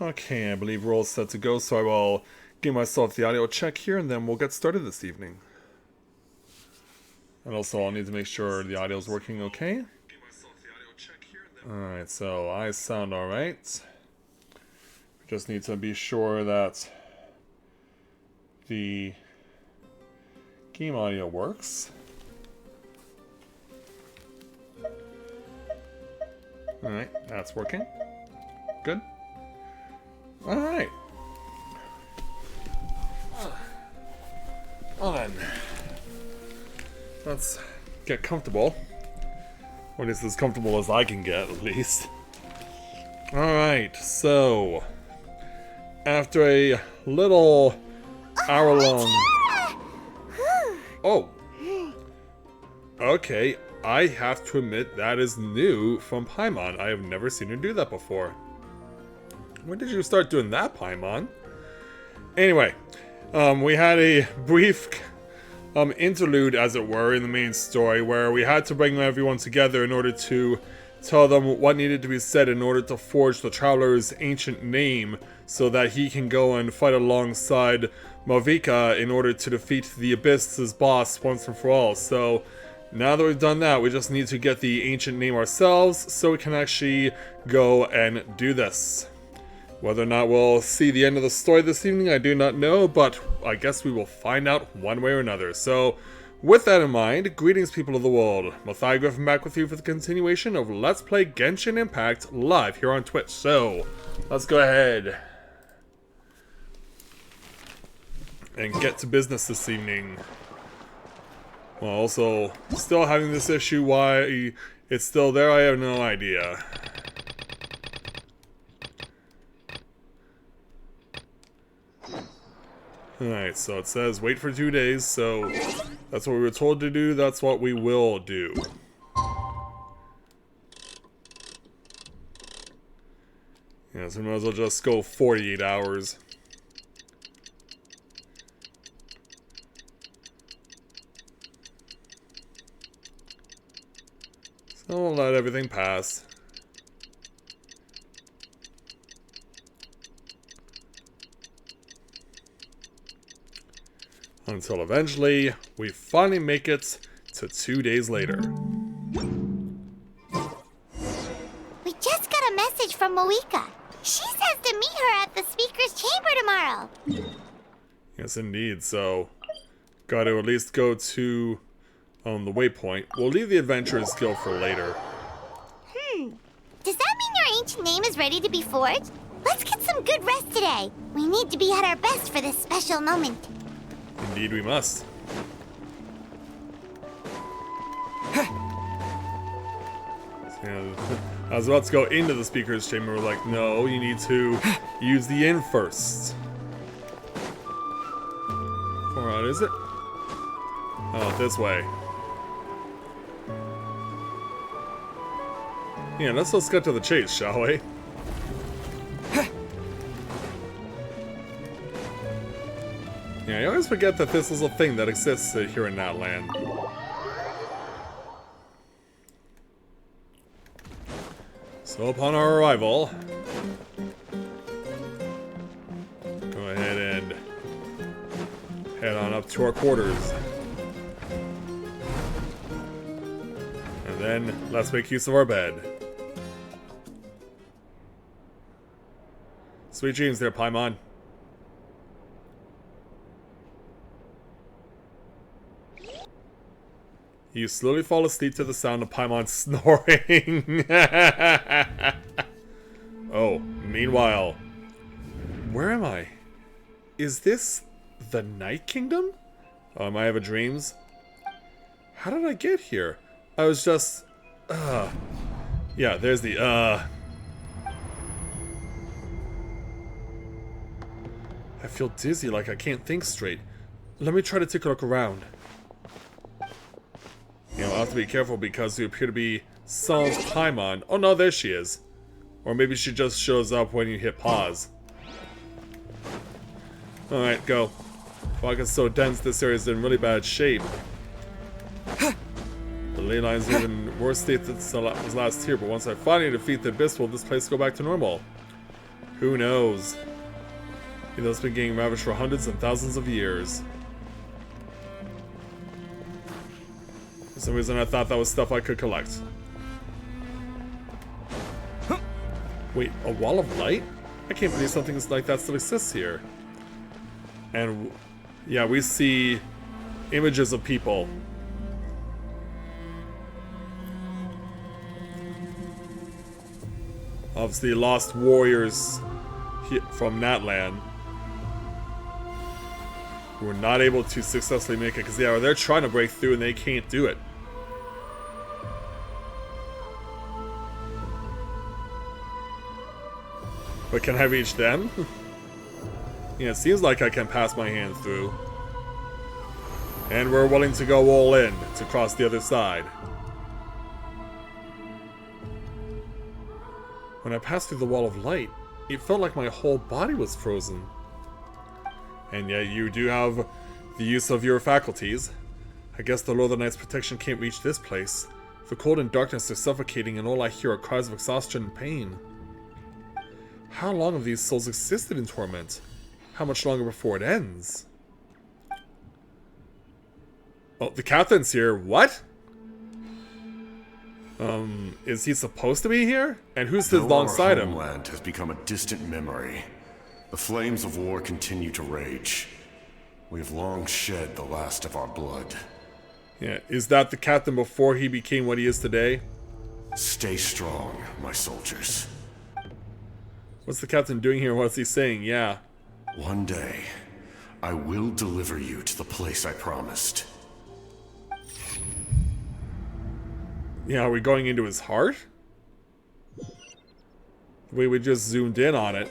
Okay, I believe we're all set to go, so I will give myself the audio check here and then we'll get started this evening. And also, I'll need to make sure the audio is working okay. Alright, so I sound alright. Just need to be sure that the game audio works. Alright, that's working. Good. Alright. Well then, let's get comfortable. Or at least as comfortable as I can get, at least. Alright, so after a little hour-long... Oh! Okay, I have to admit that is new from Paimon. I have never seen her do that before. When did you start doing that, Paimon? Anyway, we had a brief interlude, as it were, in the main story, where we had to bring everyone together in order to tell them what needed to be said in order to forge the Traveler's ancient name, so that he can go and fight alongside Malvika in order to defeat the Abyss's boss once and for all. So, now that we've done that, we just need to get the ancient name ourselves, so we can actually go and do this. Whether or not we'll see the end of the story this evening, I do not know, but I guess we will find out one way or another. So, with that in mind, greetings people of the world. Mathai Griffin back with you for the continuation of Let's Play Genshin Impact live here on Twitch. So, let's go ahead and get to business this evening. Well, also, still having this issue, why it's still there, I have no idea. Alright, so it says wait for 2 days, so that's what we were told to do, that's what we will do. Yeah, so we might as well just go 48 hours. So we'll let everything pass. Until eventually, we finally make it to 2 days later. We just got a message from Moika. She says to meet her at the speaker's chamber tomorrow. Yes, indeed. So, got to at least go to the waypoint. We'll leave the Adventurer's Guild for later. Does that mean your ancient name is ready to be forged? Let's get some good rest today. We need to be at our best for this special moment. Indeed we must. So, I was about to go into the speaker's chamber, we're like, no, you need to use the inn first. Far out is it? Oh, this way. Yeah, let's get to the chase, shall we? Yeah, I always forget that this is a thing that exists here in that land. So upon our arrival, go ahead and head on up to our quarters. And then, let's make use of our bed. Sweet dreams there, Paimon. You slowly fall asleep to the sound of Paimon snoring. Oh, meanwhile, where am I? Is this the Night Kingdom? Am I having dreams? How did I get here? I was just... Yeah, there's the I feel dizzy, like I can't think straight. Let me try to take a look around. You know, I'll have to be careful because you appear to be Saul's Paimon. Oh no, there she is. Or maybe she just shows up when you hit pause. Alright, go. Fog is so dense, this area is in really bad shape. The ley lines are in worse state than was last year, but once I finally defeat the Abyss, will this place go back to normal? Who knows? It's been getting ravaged for hundreds and thousands of years. For some reason I thought that was stuff I could collect. Wait, a wall of light? I can't believe something like that still exists here. And yeah, we see images of people. Obviously lost warriors from Natlan who were not able to successfully make it because they're trying to break through and they can't do it. But can I reach them? Yeah, it seems like I can pass my hand through. And we're willing to go all in to cross the other side. When I passed through the wall of light, it felt like my whole body was frozen. And yet you do have the use of your faculties. I guess the Lord of the Night's protection can't reach this place. The cold and darkness are suffocating and all I hear are cries of exhaustion and pain. How long have these souls existed in torment? How much longer before it ends? Oh, the captain's here. What? Is he supposed to be here? And who's alongside him? Our homeland has become a distant memory. The flames of war continue to rage. We have long shed the last of our blood. Yeah, is that the captain before he became what he is today? Stay strong, my soldiers. What's the captain doing here? What's he saying? Yeah. One day, I will deliver you to the place I promised. Yeah, are we going into his heart? We just zoomed in on it.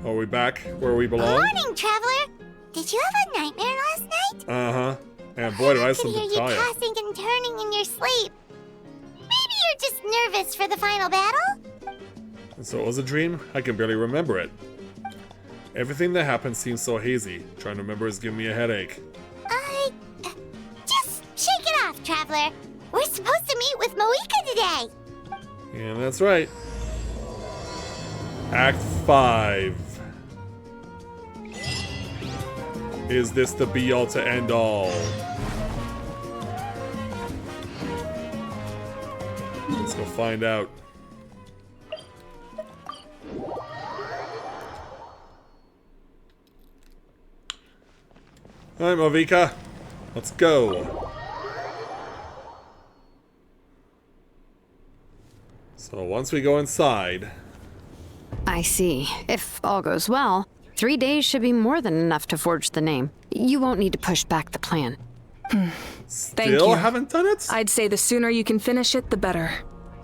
Are we back where we belong? Morning, traveler. Did you have a nightmare last night? Uh-huh. And boy, do I have something to tell you. I could hear you tossing and turning in your sleep. Maybe you're just nervous for the final battle? So it was a dream? I can barely remember it. Everything that happened seems so hazy. Trying to remember is giving me a headache. Just shake it off, traveler. We're supposed to meet with Moika today. Yeah, that's right. Act 5. Is this the be-all to end-all? Let's go find out. Alright, Movika. Let's go. So once we go inside... I see. If all goes well, 3 days should be more than enough to forge the name. You won't need to push back the plan. Thank Still you. haven't done it? I'd say the sooner you can finish it, the better.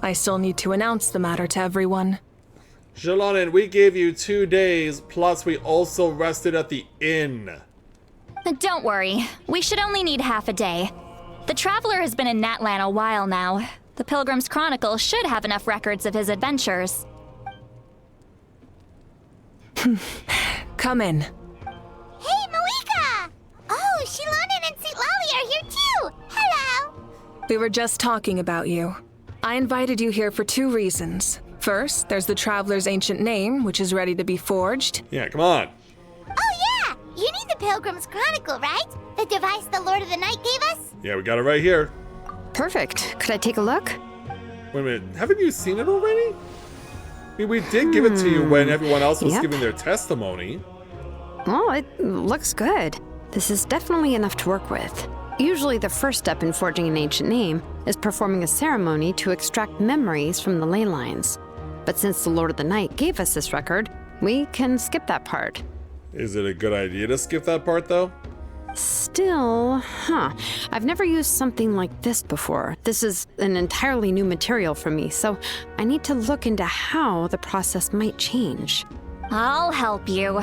I still need to announce the matter to everyone. Jalonin, we gave you 2 days, plus we also rested at the inn. Don't worry. We should only need half a day. The Traveler has been in Natlan a while now. The Pilgrim's Chronicle should have enough records of his adventures. Come in. Hey, Moika! Oh, Shilonin and St. Lolly are here too! Hello! We were just talking about you. I invited you here for 2 reasons. First, there's the Traveler's ancient name, which is ready to be forged. Yeah, come on. Oh yeah! You need the Pilgrim's Chronicle, right? The device the Lord of the Night gave us? Yeah, we got it right here. Perfect. Could I take a look? Wait a minute, haven't you seen it already? I mean, we did give it to you when everyone else was Yep. giving their testimony. Oh, it looks good. This is definitely enough to work with. Usually the first step in forging an ancient name is performing a ceremony to extract memories from the ley lines. But since the Lord of the Night gave us this record, we can skip that part. Is it a good idea to skip that part, though? Still, I've never used something like this before. This is an entirely new material for me, so I need to look into how the process might change. I'll help you.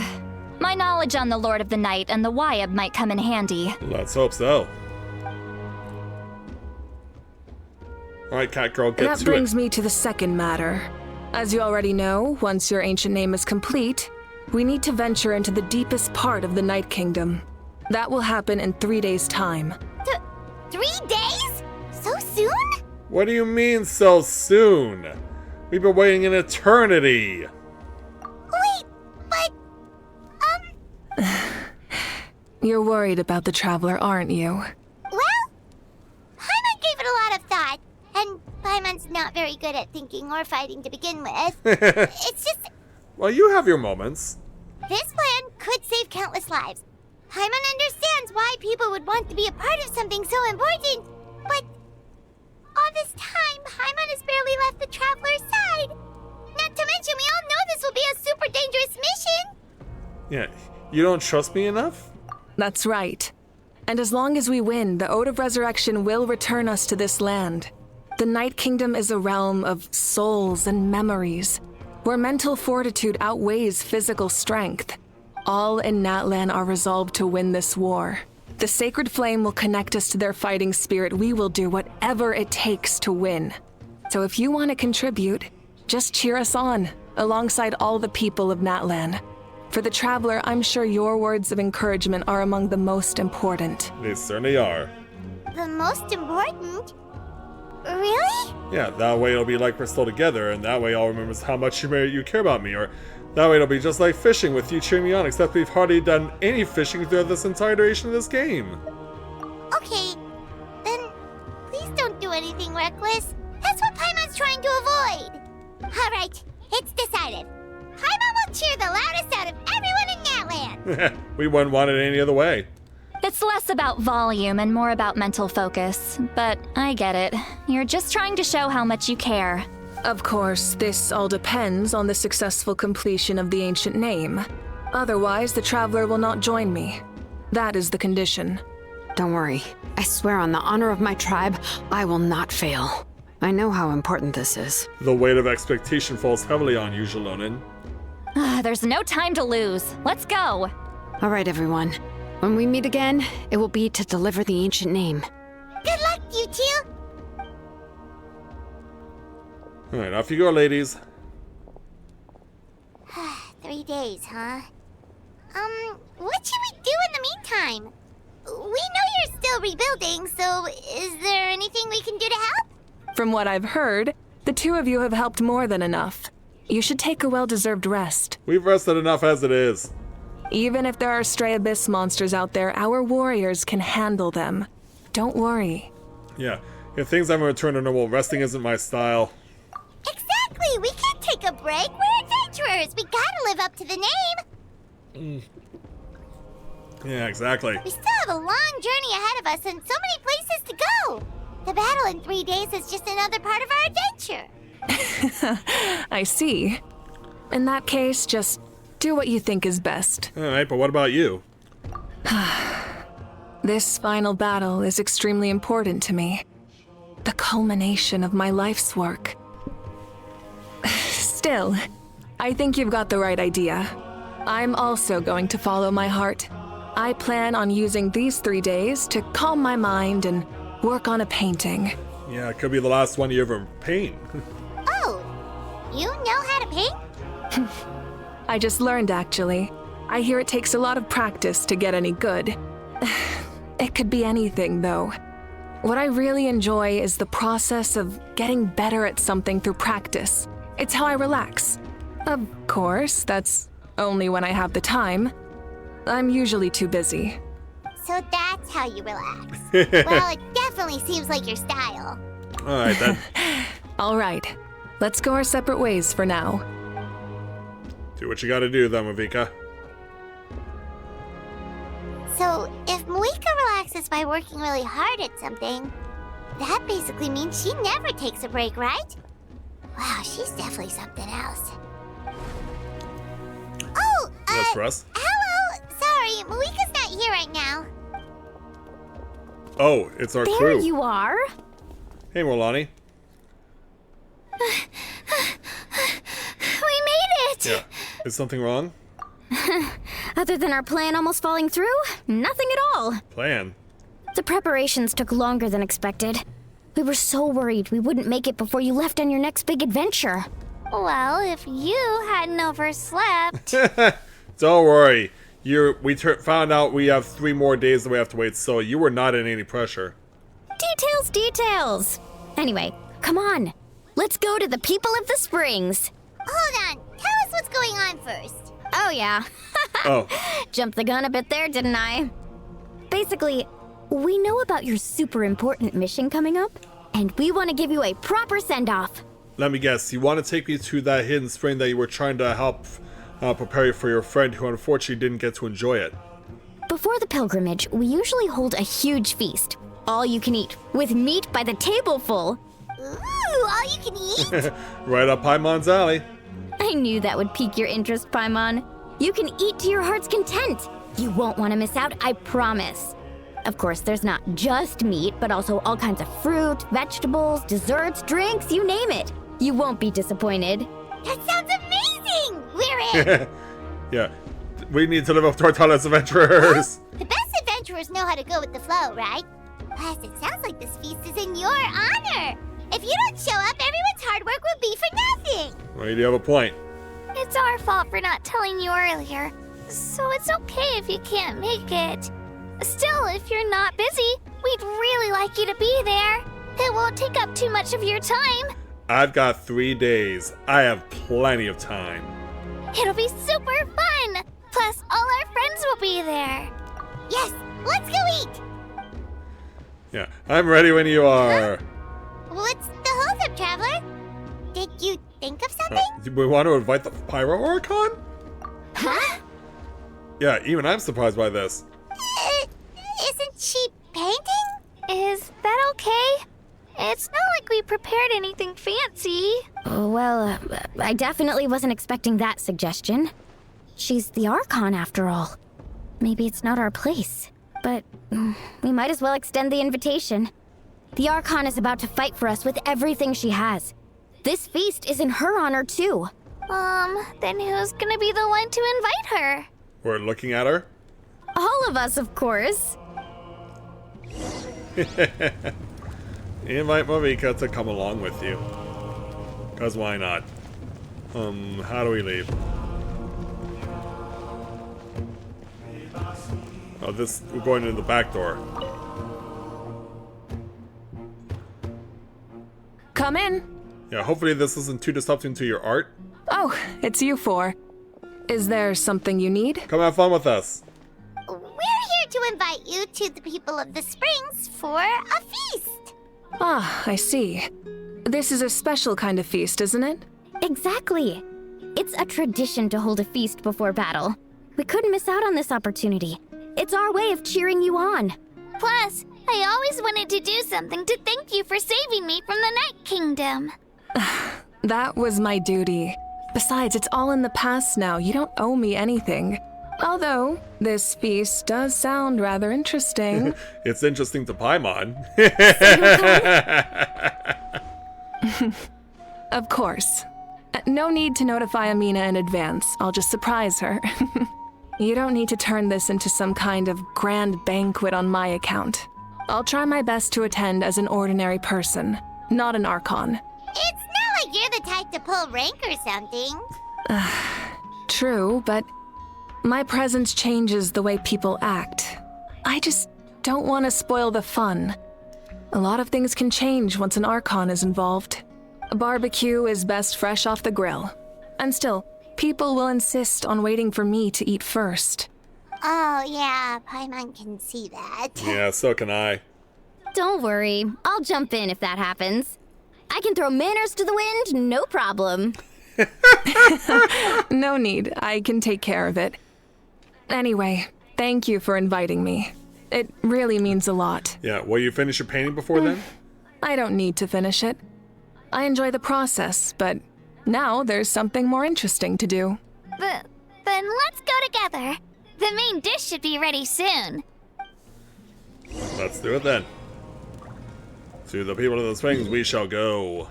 My knowledge on the Lord of the Night and the Wyab might come in handy. Let's hope so. Alright, cat girl, get That to brings it. me to the second matter. As you already know, once your ancient name is complete, we need to venture into the deepest part of the Night Kingdom. That will happen in 3 days' time. 3 days? So soon? What do you mean so soon? We've been waiting an eternity. Wait, but... You're worried about the Traveler, aren't you? Well, Paimon gave it a lot of thought. And Paimon's not very good at thinking or fighting to begin with. It's just... Well, you have your moments. This plan could save countless lives. Paimon understands why people would want to be a part of something so important, but all this time, Paimon has barely left the Traveler's side. Not to mention, we all know this will be a super dangerous mission. Yeah, you don't trust me enough? That's right. And as long as we win, the Ode of Resurrection will return us to this land. The Night Kingdom is a realm of souls and memories, where mental fortitude outweighs physical strength. All in Natlan are resolved to win this war. The Sacred Flame will connect us to their fighting spirit. We will do whatever it takes to win. So if you want to contribute, just cheer us on, alongside all the people of Natlan. For the Traveler, I'm sure your words of encouragement are among the most important. They certainly are. The most important? Really? Yeah, that way it'll be like we're still together, and that way I'll remember how much you care about me, or that way it'll be just like fishing with you cheering me on, except we've hardly done any fishing throughout this entire duration of this game. Okay, then please don't do anything reckless. That's what Paimon's trying to avoid. Alright, it's decided. Paimon will cheer the loudest out of everyone in Natlan. We wouldn't want it any other way. It's less about volume and more about mental focus, but I get it. You're just trying to show how much you care. Of course, this all depends on the successful completion of the ancient name. Otherwise, the Traveler will not join me. That is the condition. Don't worry. I swear on the honor of my tribe, I will not fail. I know how important this is. The weight of expectation falls heavily on you, Jalonin. There's no time to lose. Let's go. All right, everyone. When we meet again, it will be to deliver the ancient name. Good luck, you two. Alright, off you go, ladies. 3 days, huh? What should we do in the meantime? We know you're still rebuilding, so is there anything we can do to help? From what I've heard, the two of you have helped more than enough. You should take a well-deserved rest. We've rested enough as it is. Even if there are stray abyss monsters out there, our warriors can handle them. Don't worry. Yeah, if things haven't returned to normal, resting isn't my style. Exactly! We can't take a break. We're adventurers. We gotta live up to the name. Yeah, exactly. We still have a long journey ahead of us and so many places to go. The battle in 3 days is just another part of our adventure. I see. In that case, just do what you think is best. Alright, but what about you? This final battle is extremely important to me. The culmination of my life's work. Still, I think you've got the right idea. I'm also going to follow my heart. I plan on using these 3 days to calm my mind and work on a painting. Yeah, it could be the last one you ever paint. Oh, you know how to paint? I just learned, actually. I hear it takes a lot of practice to get any good. It could be anything, though. What I really enjoy is the process of getting better at something through practice. It's how I relax. Of course, that's only when I have the time. I'm usually too busy. So that's how you relax. Well, it definitely seems like your style. Alright then. All right, let's go our separate ways for now. Do what you gotta do then, Mavika. So, if Moika relaxes by working really hard at something, that basically means she never takes a break, right? Wow, she's definitely something else. Oh, That's for us. hello! Sorry, Moika's not here right now. Oh, it's our There crew. you are. Hey, Morlani. We made it! Yeah. Is something wrong? Other than our plan almost falling through, nothing at all. Plan? The preparations took longer than expected. We were so worried we wouldn't make it before you left on your next big adventure. Well, if you hadn't overslept... Don't worry. Found out we have 3 more days that we have to wait, so you were not in any pressure. Details, details! Anyway, come on. Let's go to the people of the springs. Hold on. Tell us what's going on first. Oh, yeah. Oh, Jumped the gun a bit there, didn't I? Basically, we know about your super important mission coming up, and we want to give you a proper send-off. let me guess. You want to take me to that hidden spring that you were trying to help prepare you for your friend who unfortunately didn't get to enjoy it. Before the pilgrimage, we usually hold a huge feast. All you can eat, with meat by the tableful. Ooh, all you can eat? Right up Paimon's alley. I knew that would pique your interest, Paimon. You can eat to your heart's content. You won't want to miss out, I promise. Of course, there's not just meat, but also all kinds of fruit, vegetables, desserts, drinks, you name it. You won't be disappointed. That sounds amazing! We're in! Yeah, we need to live up to our title as adventurers. The best adventurers know how to go with the flow, right? Plus, it sounds like this feast is in your honor. If you don't show up, everyone's hard work will be for nothing. Well, you do have a point. It's our fault for not telling you earlier, so it's okay if you can't make it. Still, if you're not busy, we'd really like you to be there. It won't take up too much of your time. I've got 3 days. I have plenty of time. It'll be super fun. Plus, all our friends will be there. Yes, let's go eat. Yeah, I'm ready when you are. What's the hold-up, Traveler? Did you think of something? Do we want to invite the Pyro Archon? Huh? Yeah, even I'm surprised by this. Isn't she painting? Is that okay? It's not like we prepared anything fancy. Well, I definitely wasn't expecting that suggestion. She's the Archon, after all. Maybe it's not our place, but we might as well extend the invitation. The Archon is about to fight for us with everything she has. This feast is in her honor, too. Then who's gonna be the one to invite her? We're looking at her. All of us, of course. Invite Marika to come along with you. Cause why not? How do we leave? Oh, we're going in the back door. Come in. Yeah, hopefully this isn't too disrupting to your art. Oh, it's you four. Is there something you need? Come have fun with us. We're here to invite you to the people of the springs for a feast. Ah, I see. This is a special kind of feast, isn't it? Exactly. It's a tradition to hold a feast before battle. We couldn't miss out on this opportunity. It's our way of cheering you on. Plus, I always wanted to do something to thank you for saving me from the Night Kingdom. That was my duty. Besides, it's all in the past now. You don't owe me anything. Although, this feast does sound rather interesting. It's interesting to Paimon. Of course. No need to notify Amina in advance. I'll just surprise her. You don't need to turn this into some kind of grand banquet on my account. I'll try my best to attend as an ordinary person, not an Archon. It's not like you're the type to pull rank or something. True, but my presence changes the way people act. I just don't want to spoil the fun. A lot of things can change once an Archon is involved. A barbecue is best fresh off the grill. And still, people will insist on waiting for me to eat first. Oh, yeah, Paimon can see that. Yeah, so can I. Don't worry, I'll jump in if that happens. I can throw manners to the wind, no problem. No need, I can take care of it. Anyway, thank you for inviting me. It really means a lot. Yeah, will you finish your painting before then? I don't need to finish it. I enjoy the process, but now there's something more interesting to do. Then let's go together. The main dish should be ready soon. Let's do it then. To the people of the springs we shall go.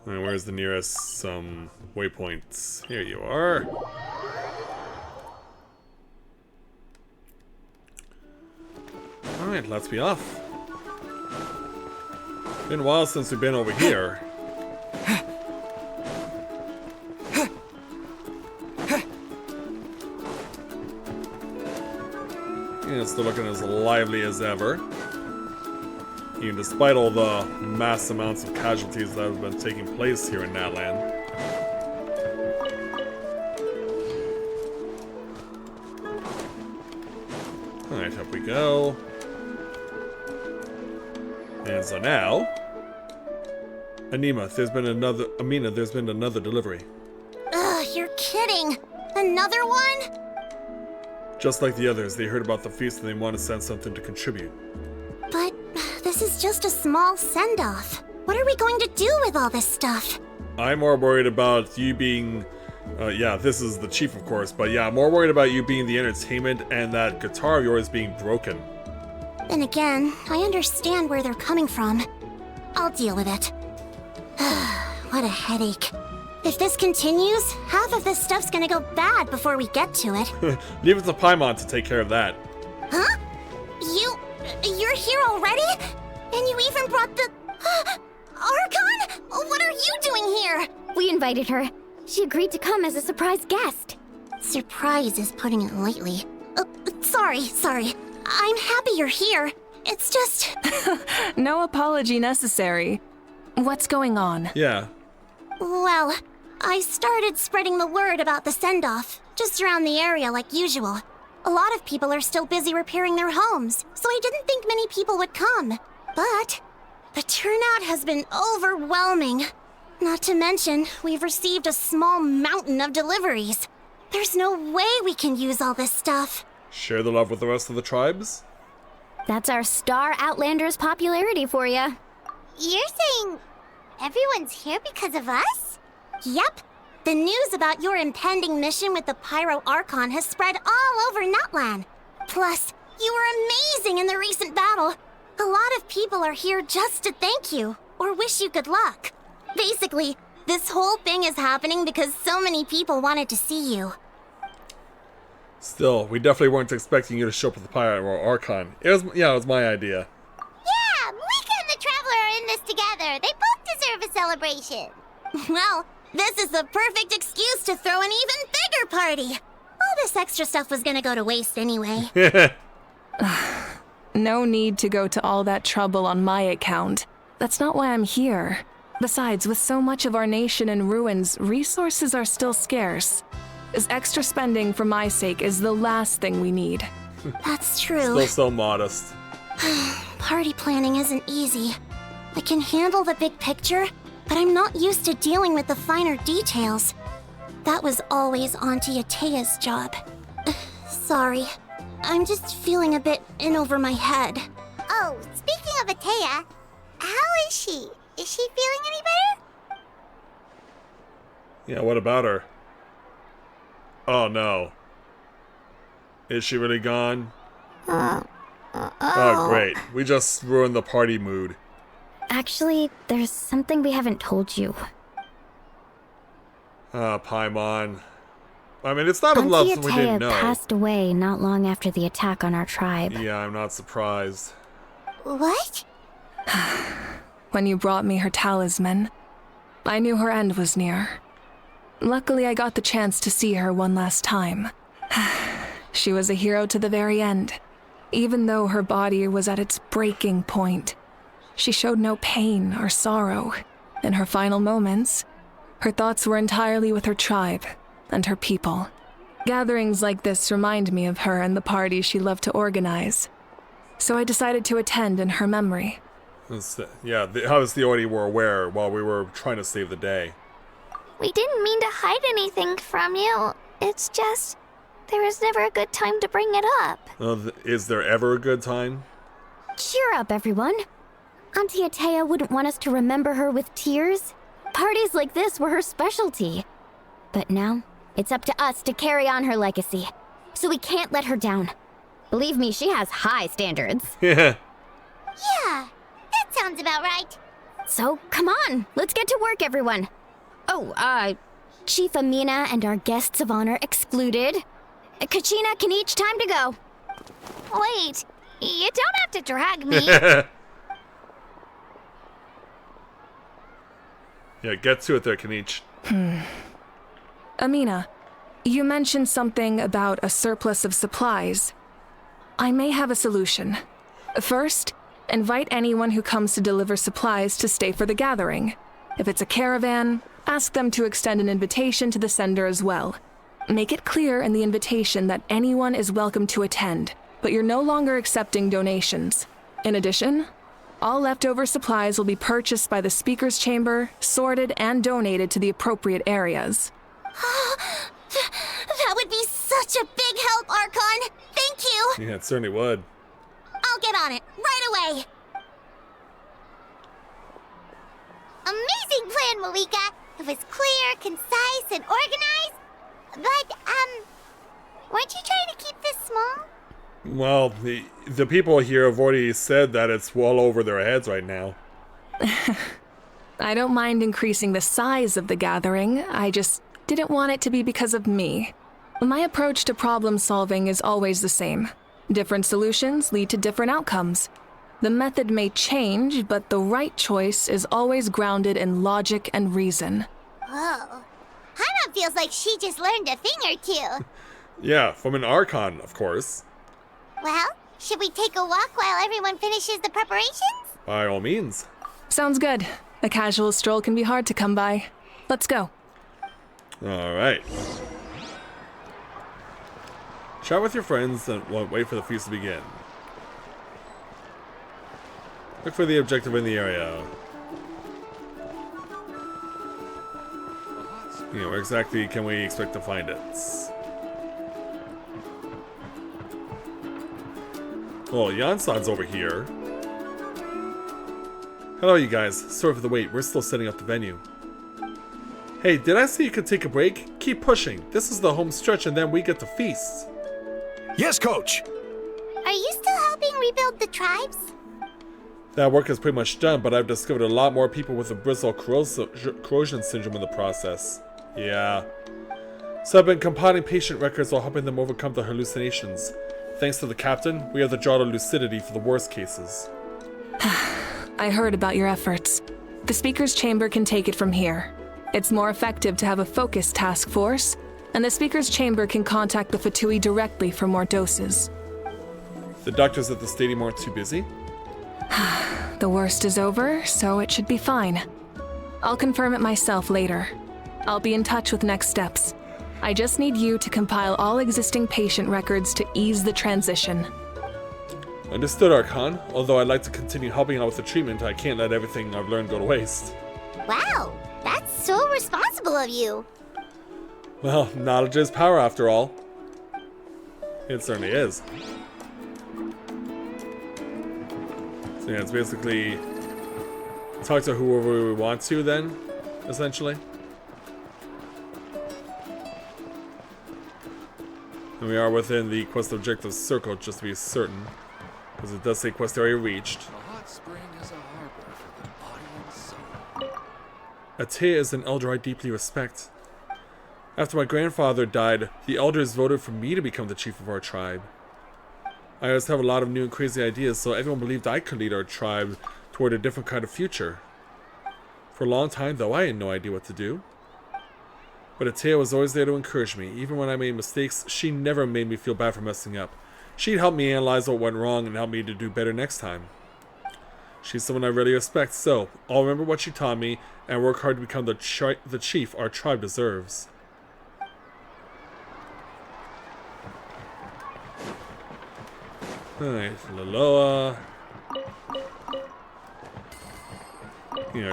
And where's the nearest waypoints? Here you are. Alright, let's be off. Been a while since we've been over here. Yeah, still looking as lively as ever. Even despite all the mass amounts of casualties that have been taking place here in Natlan. Alright, up we go. And so now, Amina, there's been another delivery. Ugh, you're kidding. Another one? Just like the others, they heard about the feast and they want to send something to contribute. But this is just a small send-off. What are we going to do with all this stuff? I'm more worried about you being... yeah, this is the chief, of course, but yeah, I'm more worried about you being the entertainment and that guitar of yours being broken. And again, I understand where they're coming from. I'll deal with it. What a headache. If this continues, half of this stuff's gonna go bad before we get to it. Leave it to Paimon to take care of that. Huh? You're here already? And you even brought the... Archon? What are you doing here? We invited her. She agreed to come as a surprise guest. Surprise is putting it lightly. Sorry. I'm happy you're here. It's just... No apology necessary. What's going on? Yeah. Well, I started spreading the word about the send-off, just around the area like usual. A lot of people are still busy repairing their homes, so I didn't think many people would come. But the turnout has been overwhelming. Not to mention, we've received a small mountain of deliveries. There's no way we can use all this stuff. Share the love with the rest of the tribes? That's our Star Outlander's popularity for you. You're saying everyone's here because of us? Yep. The news about your impending mission with the Pyro Archon has spread all over Nutland. Plus, you were amazing in the recent battle. A lot of people are here just to thank you, or wish you good luck. Basically, this whole thing is happening because so many people wanted to see you. Still, we definitely weren't expecting you to show up with the Pyro Archon. It was my idea. Yeah, Mika and the Traveler are in this together. They both deserve a celebration. Well, this is the perfect excuse to throw an even bigger party. All this extra stuff was gonna go to waste anyway. No need to go to all that trouble on my account. That's not why I'm here. Besides, with so much of our nation in ruins, resources are still scarce. This extra spending for my sake is the last thing we need. That's true. Still so modest. Party planning isn't easy. I can handle the big picture, but I'm not used to dealing with the finer details. That was always Auntie Atea's job. Sorry. I'm just feeling a bit in over my head. Oh, speaking of Atea, how is she? Is she feeling any better? Yeah, what about her? Oh no. Is she really gone? Oh great. We just ruined the party mood. Actually, there's something we haven't told you. Paimon. I mean, it's not a Auntie love we didn't Atea know. passed away not long after the attack on our tribe. Yeah, I'm not surprised. What? When you brought me her talisman, I knew her end was near. Luckily, I got the chance to see her one last time. She was a hero to the very end. Even though her body was at its breaking point, she showed no pain or sorrow. In her final moments, her thoughts were entirely with her tribe and her people. Gatherings like this remind me of her and the parties she loved to organize. So I decided to attend in her memory. Yeah, obviously already were aware while we were trying to save the day. We didn't mean to hide anything from you. It's just, there was never a good time to bring it up. Is there ever a good time? Cheer up, everyone. Auntie Atea wouldn't want us to remember her with tears. Parties like this were her specialty. But now, it's up to us to carry on her legacy. So we can't let her down. Believe me, she has high standards. Yeah. Yeah, that sounds about right. So, come on, let's get to work, everyone. Oh, Chief Amina and our guests of honor excluded. Kachina can each time to go. Wait, you don't have to drag me. Yeah, get to it there, Kanich. Amina, you mentioned something about a surplus of supplies. I may have a solution. First, Invite anyone who comes to deliver supplies to stay for the gathering. If it's a caravan, ask them to extend an invitation to the sender as well. Make it clear in the invitation that anyone is welcome to attend, but you're no longer accepting donations. In addition, all leftover supplies will be purchased by the speaker's chamber, sorted, and donated to the appropriate areas. That would be such a big help, Archon! Thank you! Yeah, it certainly would. I'll get on it, right away! Amazing plan, Malika! It was clear, concise, and organized. But, weren't you trying to keep this small? Well, the people here have already said that it's well over their heads right now. I don't mind increasing the size of the gathering, I just didn't want it to be because of me. My approach to problem solving is always the same. Different solutions lead to different outcomes. The method may change, but the right choice is always grounded in logic and reason. Whoa. Hana feels like she just learned a thing or two. Yeah, from an Archon, of course. Well, should we take a walk while everyone finishes the preparations? By all means. Sounds good. A casual stroll can be hard to come by. Let's go. Alright. Chat with your friends and wait for the feast to begin. Look for the objective in the area. Yeah, where exactly can we expect to find it? Oh, Yansan's over here. Hello, you guys. Sorry for the wait. We're still setting up the venue. Hey, did I say you could take a break? Keep pushing. This is the home stretch and then we get to feast. Yes, Coach! Are you still helping rebuild the tribes? That work is pretty much done, but I've discovered a lot more people with the bristle corrosion syndrome in the process. Yeah. So I've been compiling patient records while helping them overcome the hallucinations. Thanks to the captain, we have the draw to lucidity for the worst cases. I heard about your efforts. The speaker's chamber can take it from here. It's more effective to have a focused task force, and the speaker's chamber can contact the Fatui directly for more doses. The doctors at the stadium aren't too busy? The worst is over, so it should be fine. I'll confirm it myself later. I'll be in touch with next steps. I just need you to compile all existing patient records to ease the transition. Understood, Archon. Although I'd like to continue helping out with the treatment, I can't let everything I've learned go to waste. Wow, that's so responsible of you. Well, knowledge is power after all. It certainly is. So yeah, it's basically talk to whoever we want to then, essentially. And we are within the quest objective circle, just to be certain. Because it does say quest area reached. A hot spring is a harbor for the body and soul. Atea is an elder I deeply respect. After my grandfather died, the elders voted for me to become the chief of our tribe. I always have a lot of new and crazy ideas, so everyone believed I could lead our tribe toward a different kind of future. For a long time, though, I had no idea what to do. But Atea was always there to encourage me. Even when I made mistakes, she never made me feel bad for messing up. She'd help me analyze what went wrong and help me to do better next time. She's someone I really respect, so I'll remember what she taught me and work hard to become the chief our tribe deserves. Alright, Laloa.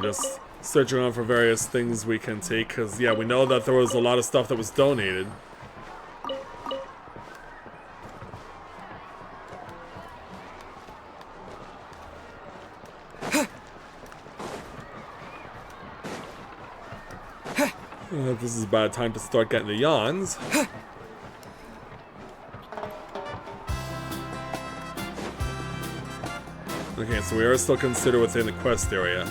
Just search around for various things we can take, because, yeah, we know that there was a lot of stuff that was donated. This is about time to start getting the yawns. Okay, so we are still considered within the quest area.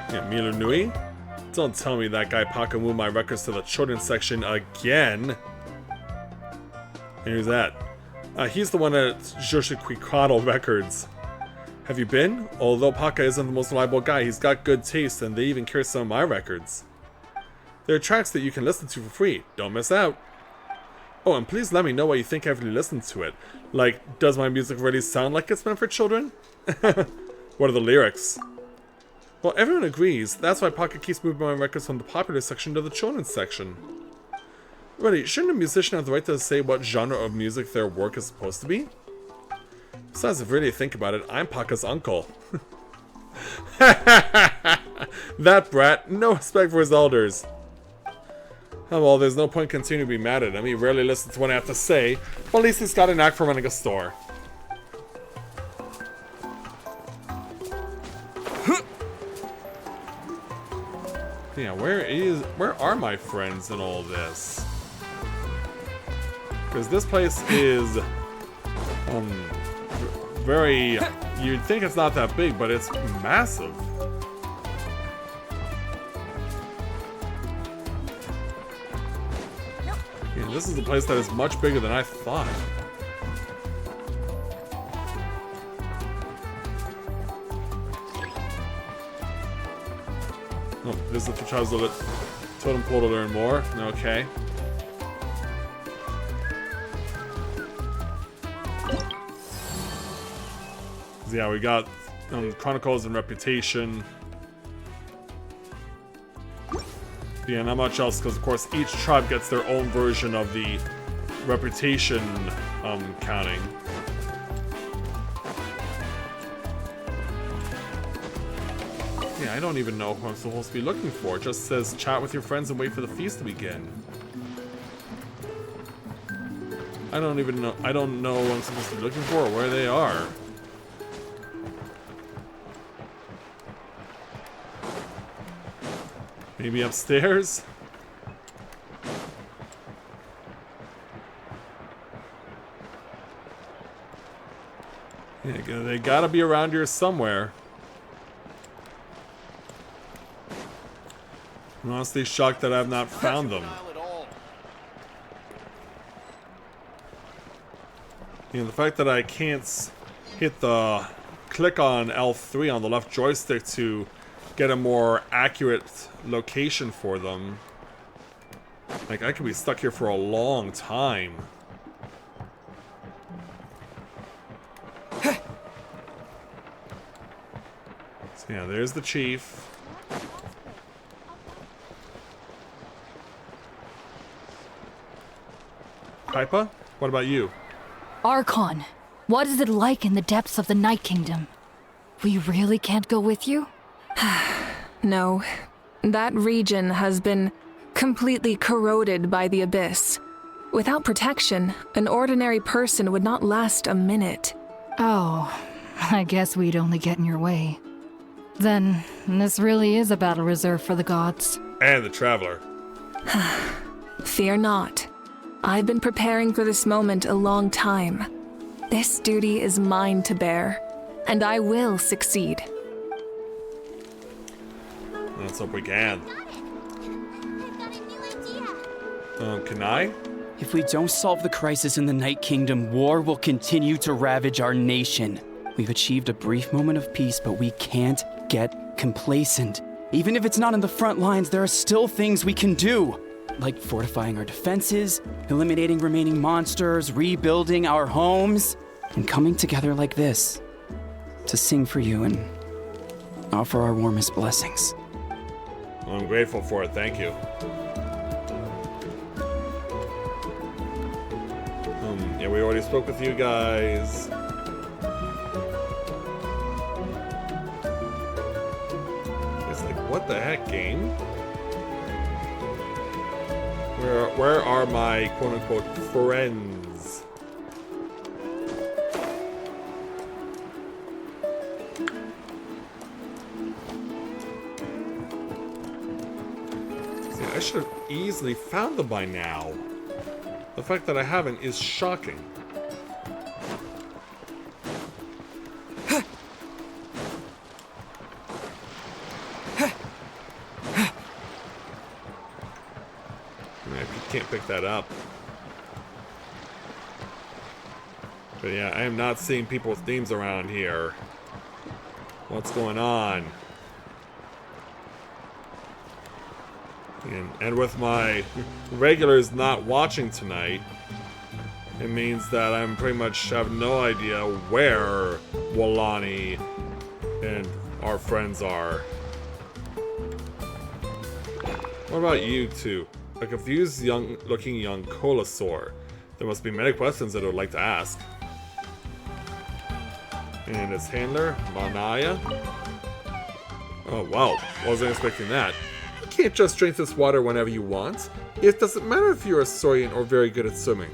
Yeah, Mila Nui? Don't tell me that guy Paka moved my records to the children's section again. And who's that? He's the one at Joshiquikado Records. Have you been? Although Paka isn't the most reliable guy, he's got good taste, and they even carry some of my records. There are tracks that you can listen to for free. Don't miss out. Oh, and please let me know what you think after you listen to it. Like, does my music really sound like it's meant for children? What are the lyrics? Well, everyone agrees. That's why Pocket keeps moving my records from the popular section to the children's section. Really, shouldn't a musician have the right to say what genre of music their work is supposed to be? Besides, if you really think about it, I'm Paka's uncle. That brat, no respect for his elders. Oh well, there's no point continuing to be mad at him. He rarely listens to what I have to say, but at least he's got a knack for running a store. Yeah, where are my friends in all this? Because this place is very, you'd think it's not that big, but it's massive. Yeah, this is a place that is much bigger than I thought. Oh, visit the totem pole to learn more. Okay. So yeah, we got Chronicles and Reputation. Yeah, not much else, because of course each tribe gets their own version of the Reputation counting. Yeah, I don't even know who I'm supposed to be looking for. It just says chat with your friends and wait for the feast to begin. I don't know what I'm supposed to be looking for or where they are. Maybe upstairs? Yeah, they gotta be around here somewhere. I'm honestly shocked that I've not found them. You know, the fact that I can't hit the click on L3 on the left joystick to get a more accurate location for them. Like, I could be stuck here for a long time. So yeah, there's the chief. Kaipa, what about you? Archon, what is it like in the depths of the Night Kingdom? We really can't go with you? No. That region has been completely corroded by the abyss. Without protection, an ordinary person would not last a minute. Oh, I guess we'd only get in your way. Then, this really is a battle reserved for the gods. And the Traveler. Fear not. I've been preparing for this moment a long time. This duty is mine to bear, and I will succeed. Let's hope we can. I've got a new idea. Can I? If we don't solve the crisis in the Night Kingdom, war will continue to ravage our nation. We've achieved a brief moment of peace, but we can't get complacent. Even if it's not in the front lines, there are still things we can do. Like fortifying our defenses, eliminating remaining monsters, rebuilding our homes, and coming together like this to sing for you and offer our warmest blessings. Well, I'm grateful for it, thank you. Yeah, we already spoke with you guys. It's like, what the heck, game? Where are my quote-unquote friends? See, I should have easily found them by now. The fact that I haven't is shocking. Can't pick that up. But yeah, I am not seeing people's names around here. What's going on? And with my regulars not watching tonight, it means that I'm pretty much have no idea where Walani and our friends are. What about you two? A confused looking young Colosaur. There must be many questions that I would like to ask. And its handler, Manaya. Oh wow, wasn't expecting that. You can't just drink this water whenever you want. It doesn't matter if you're a Saurian or very good at swimming.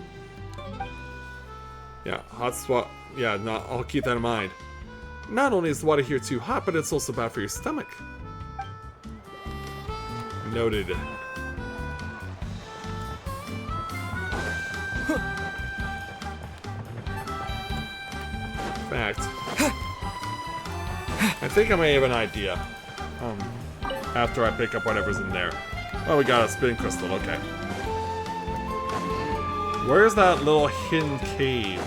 Yeah, hot spot. Yeah, no, I'll keep that in mind. Not only is the water here too hot, but it's also bad for your stomach. Noted. Fact. I think I may have an idea. After I pick up whatever's in there. Oh, we got a spin crystal, okay. Where's that little hidden cave?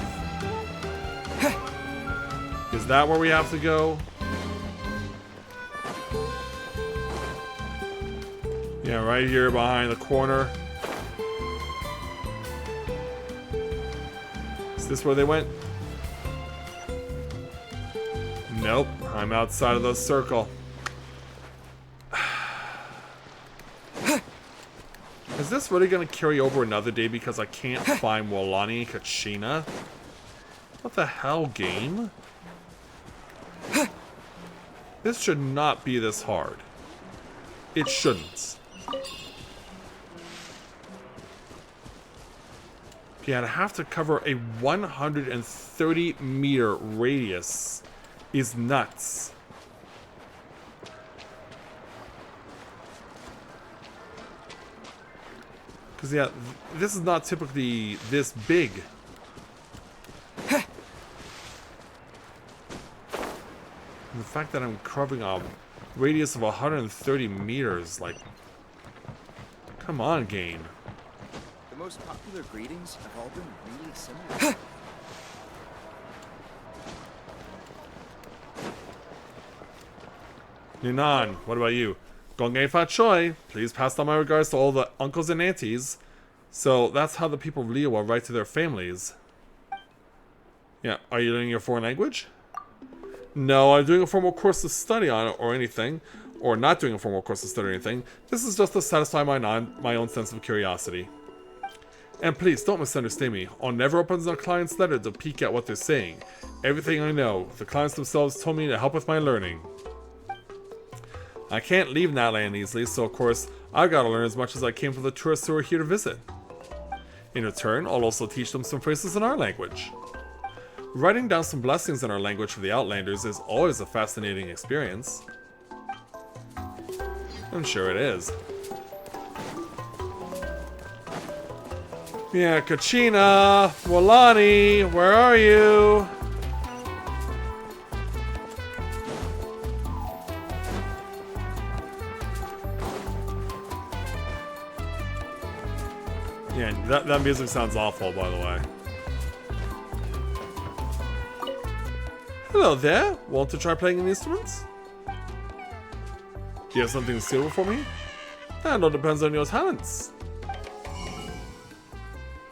Is that where we have to go? Yeah, right here behind the corner. Is this where they went? Nope, I'm outside of the circle. Is this really gonna carry over another day because I can't find Walani and Kachina? What the hell, game? This should not be this hard. It shouldn't. Yeah, to have to cover a 130-meter radius is nuts. Because, yeah, this is not typically this big. And the fact that I'm covering a radius of 130 meters, like, come on, game. The most popular greetings have all been really similar. Ninan, what about you? Gongei Fa Choi, please pass on my regards to all the uncles and aunties. So that's how the people of Liyue write to their families. Yeah, are you learning your foreign language? No, I'm doing a formal course of study on it or anything. Or not doing a formal course of study or anything. This is just to satisfy my own sense of curiosity. And please, don't misunderstand me. I'll never open a client's letter to peek at what they're saying. Everything I know, the clients themselves told me to help with my learning. I can't leave Natland easily, so of course, I've got to learn as much as I can from the tourists who are here to visit. In return, I'll also teach them some phrases in our language. Writing down some blessings in our language for the Outlanders is always a fascinating experience. I'm sure it is. Yeah, Kachina, Walani, where are you? Yeah, that music sounds awful, by the way. Hello there. Want to try playing any instruments? Do you have something suitable for me? That all depends on your talents.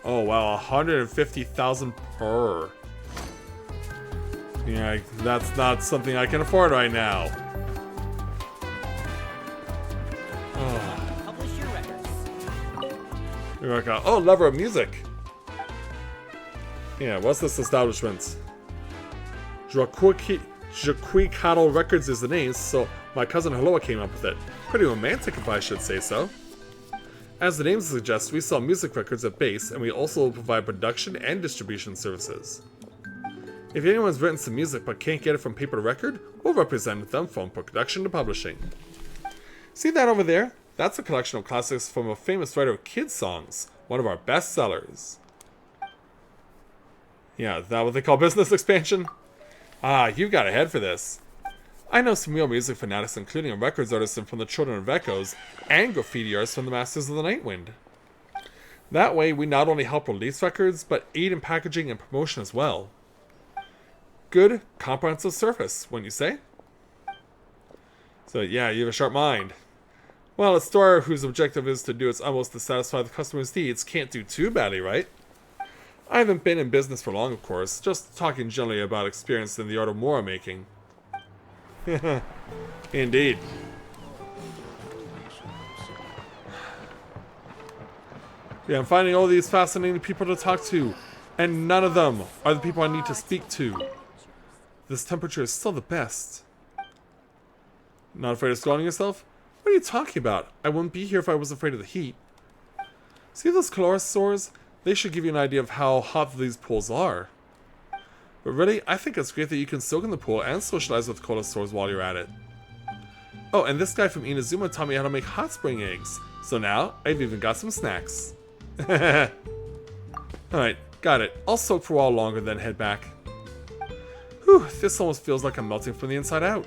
Oh wow, 150,000 per. Yeah, that's not something I can afford right now. Publish your records. Oh, lover of music. Yeah, what's this establishment? Jaquicatl Records is the name, so my cousin Haloa came up with it. Pretty romantic, if I should say so. As the name suggests, we sell music records at base, and we also provide production and distribution services. If anyone's written some music but can't get it from paper to record, we'll represent them from production to publishing. See that over there? That's a collection of classics from a famous writer of kids' songs, one of our best sellers. Yeah, is that what they call business expansion? Ah, you've got a head for this. I know some real music fanatics, including a records artist from the Children of Echoes, and graffiti artists from the Masters of the Nightwind. That way, we not only help release records, but aid in packaging and promotion as well. Good, comprehensive service, wouldn't you say? So yeah, you have a sharp mind. Well, a store whose objective is to do its utmost to satisfy the customer's needs can't do too badly, right? I haven't been in business for long, of course, just talking generally about experience in the art of mora making. Indeed. Yeah, I'm finding all these fascinating people to talk to, and none of them are the people I need to speak to. This temperature is still the best. Not afraid of scalding yourself? What are you talking about? I wouldn't be here if I was afraid of the heat. See those caloric sores? They should give you an idea of how hot these pools are. But really, I think it's great that you can soak in the pool and socialize with cola sores while you're at it. Oh, and this guy from Inazuma taught me how to make hot spring eggs. So now, I've even got some snacks. Alright, got it. I'll soak for a while longer, then head back. Whew, this almost feels like I'm melting from the inside out.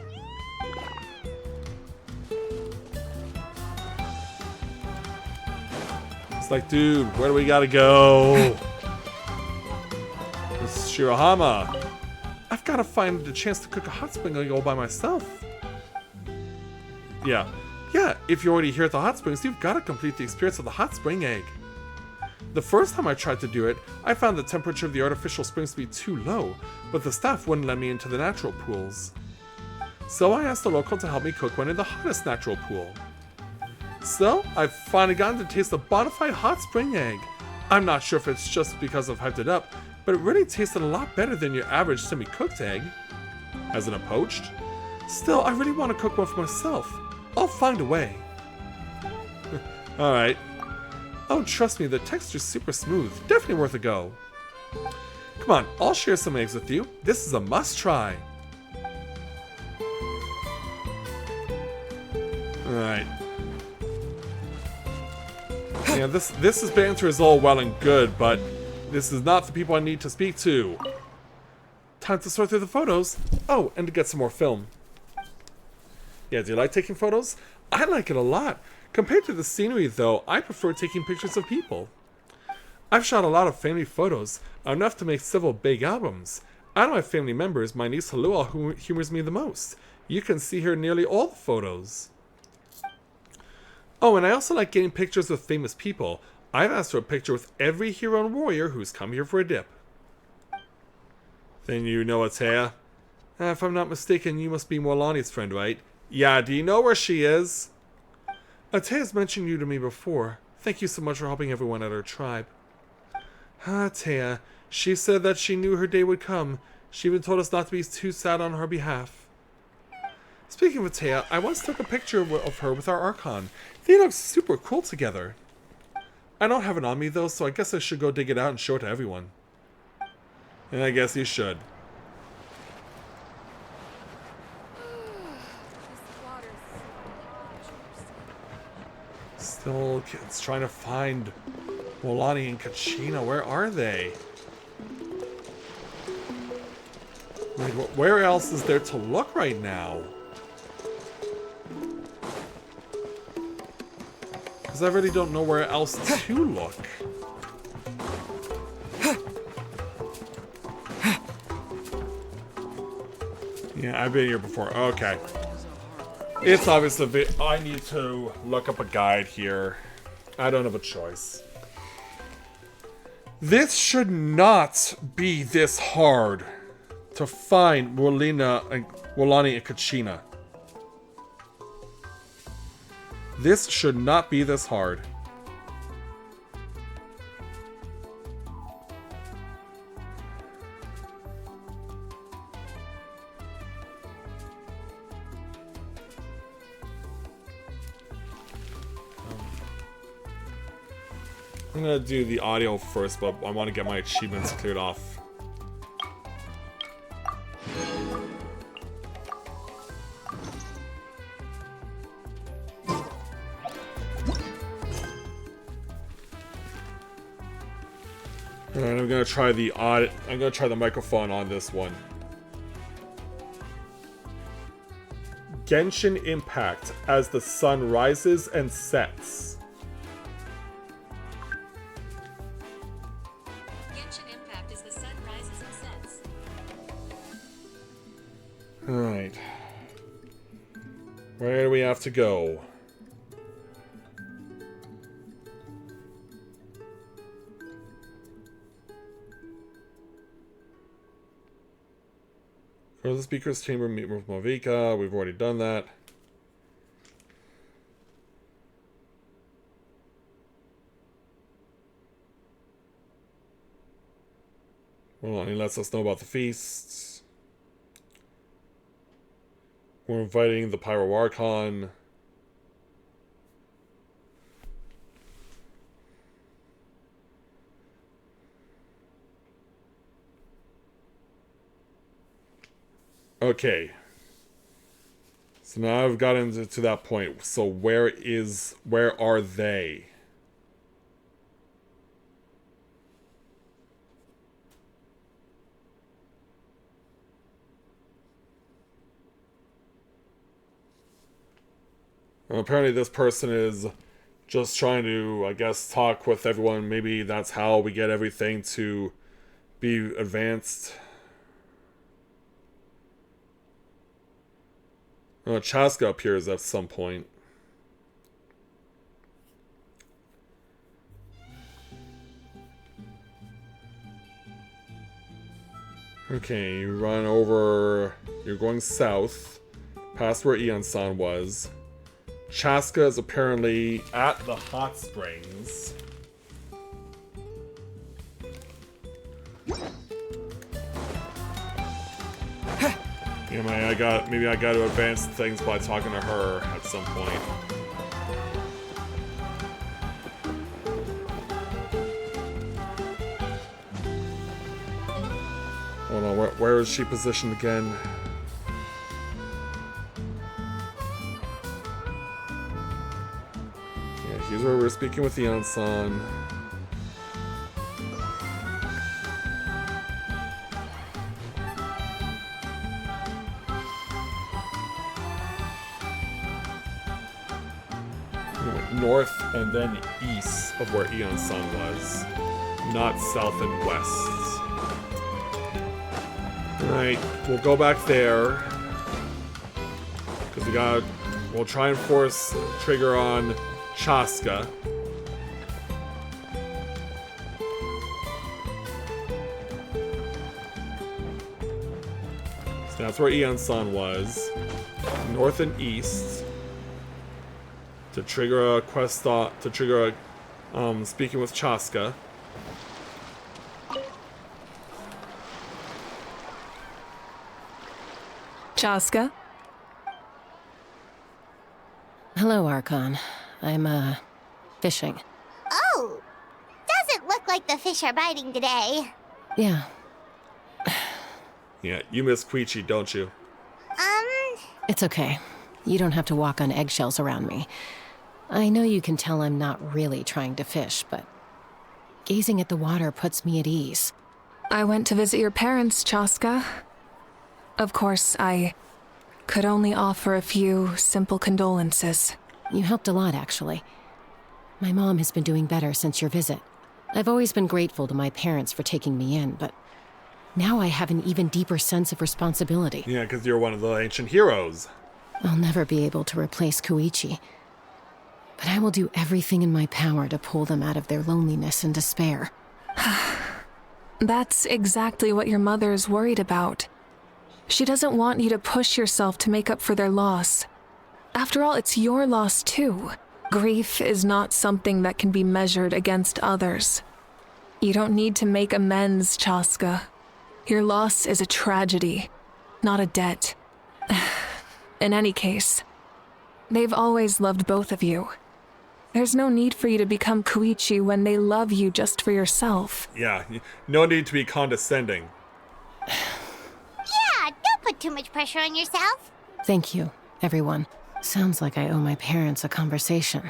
It's like, dude, where do we gotta go? This is Shirahama. I've gotta find a chance to cook a hot spring egg all by myself. Yeah, if you're already here at the hot springs, you've gotta complete the experience of the hot spring egg. The first time I tried to do it, I found the temperature of the artificial springs to be too low, but the staff wouldn't let me into the natural pools. So I asked a local to help me cook one in the hottest natural pool. So, I've finally gotten to taste a bona fide hot spring egg. I'm not sure if it's just because I've hyped it up, but it really tasted a lot better than your average semi-cooked egg. Hasn't it poached? Still, I really want to cook one for myself. I'll find a way. Alright. Oh, trust me, the texture's super smooth. Definitely worth a go. Come on, I'll share some eggs with you. This is a must-try. Alright. Yeah, this banter is all well and good, but this is not the people I need to speak to. Time to sort through the photos. Oh, and to get some more film. Yeah, do you like taking photos? I like it a lot. Compared to the scenery, though, I prefer taking pictures of people. I've shot a lot of family photos, enough to make several big albums. Out of my family members, my niece Halua who humors me the most. You can see her in nearly all the photos. Oh, and I also like getting pictures with famous people. I've asked for a picture with every hero and warrior who's come here for a dip. Then you know Atea? If I'm not mistaken, you must be Morlani's friend, right? Yeah, do you know where she is? Atea's mentioned you to me before. Thank you so much for helping everyone at her tribe. Atea, she said that she knew her day would come. She even told us not to be too sad on her behalf. Speaking of Atea, I once took a picture of her with our Archon. They look super cool together. I don't have it on me though, so I guess I should go dig it out and show it to everyone. And I guess you should. Still kids trying to find Molani and Kachina. Where are they? Like, where else is there to look right now? Because I really don't know where else to look. Yeah, I've been here before. Okay. It's obvious a bit. I need to look up a guide here. I don't have a choice. This should not be this hard to find Molani and Kachina. This should not be this hard. I'm gonna do the audio first, but I want to get my achievements cleared off. Alright, I'm gonna try the microphone on this one. Genshin Impact as the sun rises and sets. Alright. Where do we have to go? Go to the speaker's chamber, meet with Malvika. We've already done that. Well, he lets us know about the feasts. We're inviting the Pyro Archon. Okay. So now I've gotten to that point. So where are they? Well, apparently this person is just trying to, I guess, talk with everyone. Maybe that's how we get everything to be advanced. Chaska appears at some point. Okay, you run over... You're going south, past where Eon-san was. Chaska is apparently at the hot springs. Yeah, maybe I got to advance things by talking to her at some point. Hold on, where is she positioned again? Yeah, here's where we're speaking with Eon-san. North and then east of where Eon-san was, not south and west. Alright, we'll go back there. Because we'll try and force trigger on Chaska. So that's where Eon-san was. North and east. To trigger a quest thought, to trigger a, speaking with Chaska. Chaska? Hello, Archon. I'm, fishing. Oh! Doesn't look like the fish are biting today. Yeah. Yeah, you miss Koichi, don't you? It's okay. You don't have to walk on eggshells around me. I know you can tell I'm not really trying to fish, but gazing at the water puts me at ease. I went to visit your parents, Chaska. Of course, I could only offer a few simple condolences. You helped a lot, actually. My mom has been doing better since your visit. I've always been grateful to my parents for taking me in, but now I have an even deeper sense of responsibility. Yeah, because you're one of the ancient heroes. I'll never be able to replace Koichi, but I will do everything in my power to pull them out of their loneliness and despair. That's exactly what your mother is worried about. She doesn't want you to push yourself to make up for their loss. After all, it's your loss too. Grief is not something that can be measured against others. You don't need to make amends, Chaska. Your loss is a tragedy, not a debt. In any case, they've always loved both of you. There's no need for you to become Koichi when they love you just for yourself. Yeah, no need to be condescending. Yeah, don't put too much pressure on yourself. Thank you, everyone. Sounds like I owe my parents a conversation.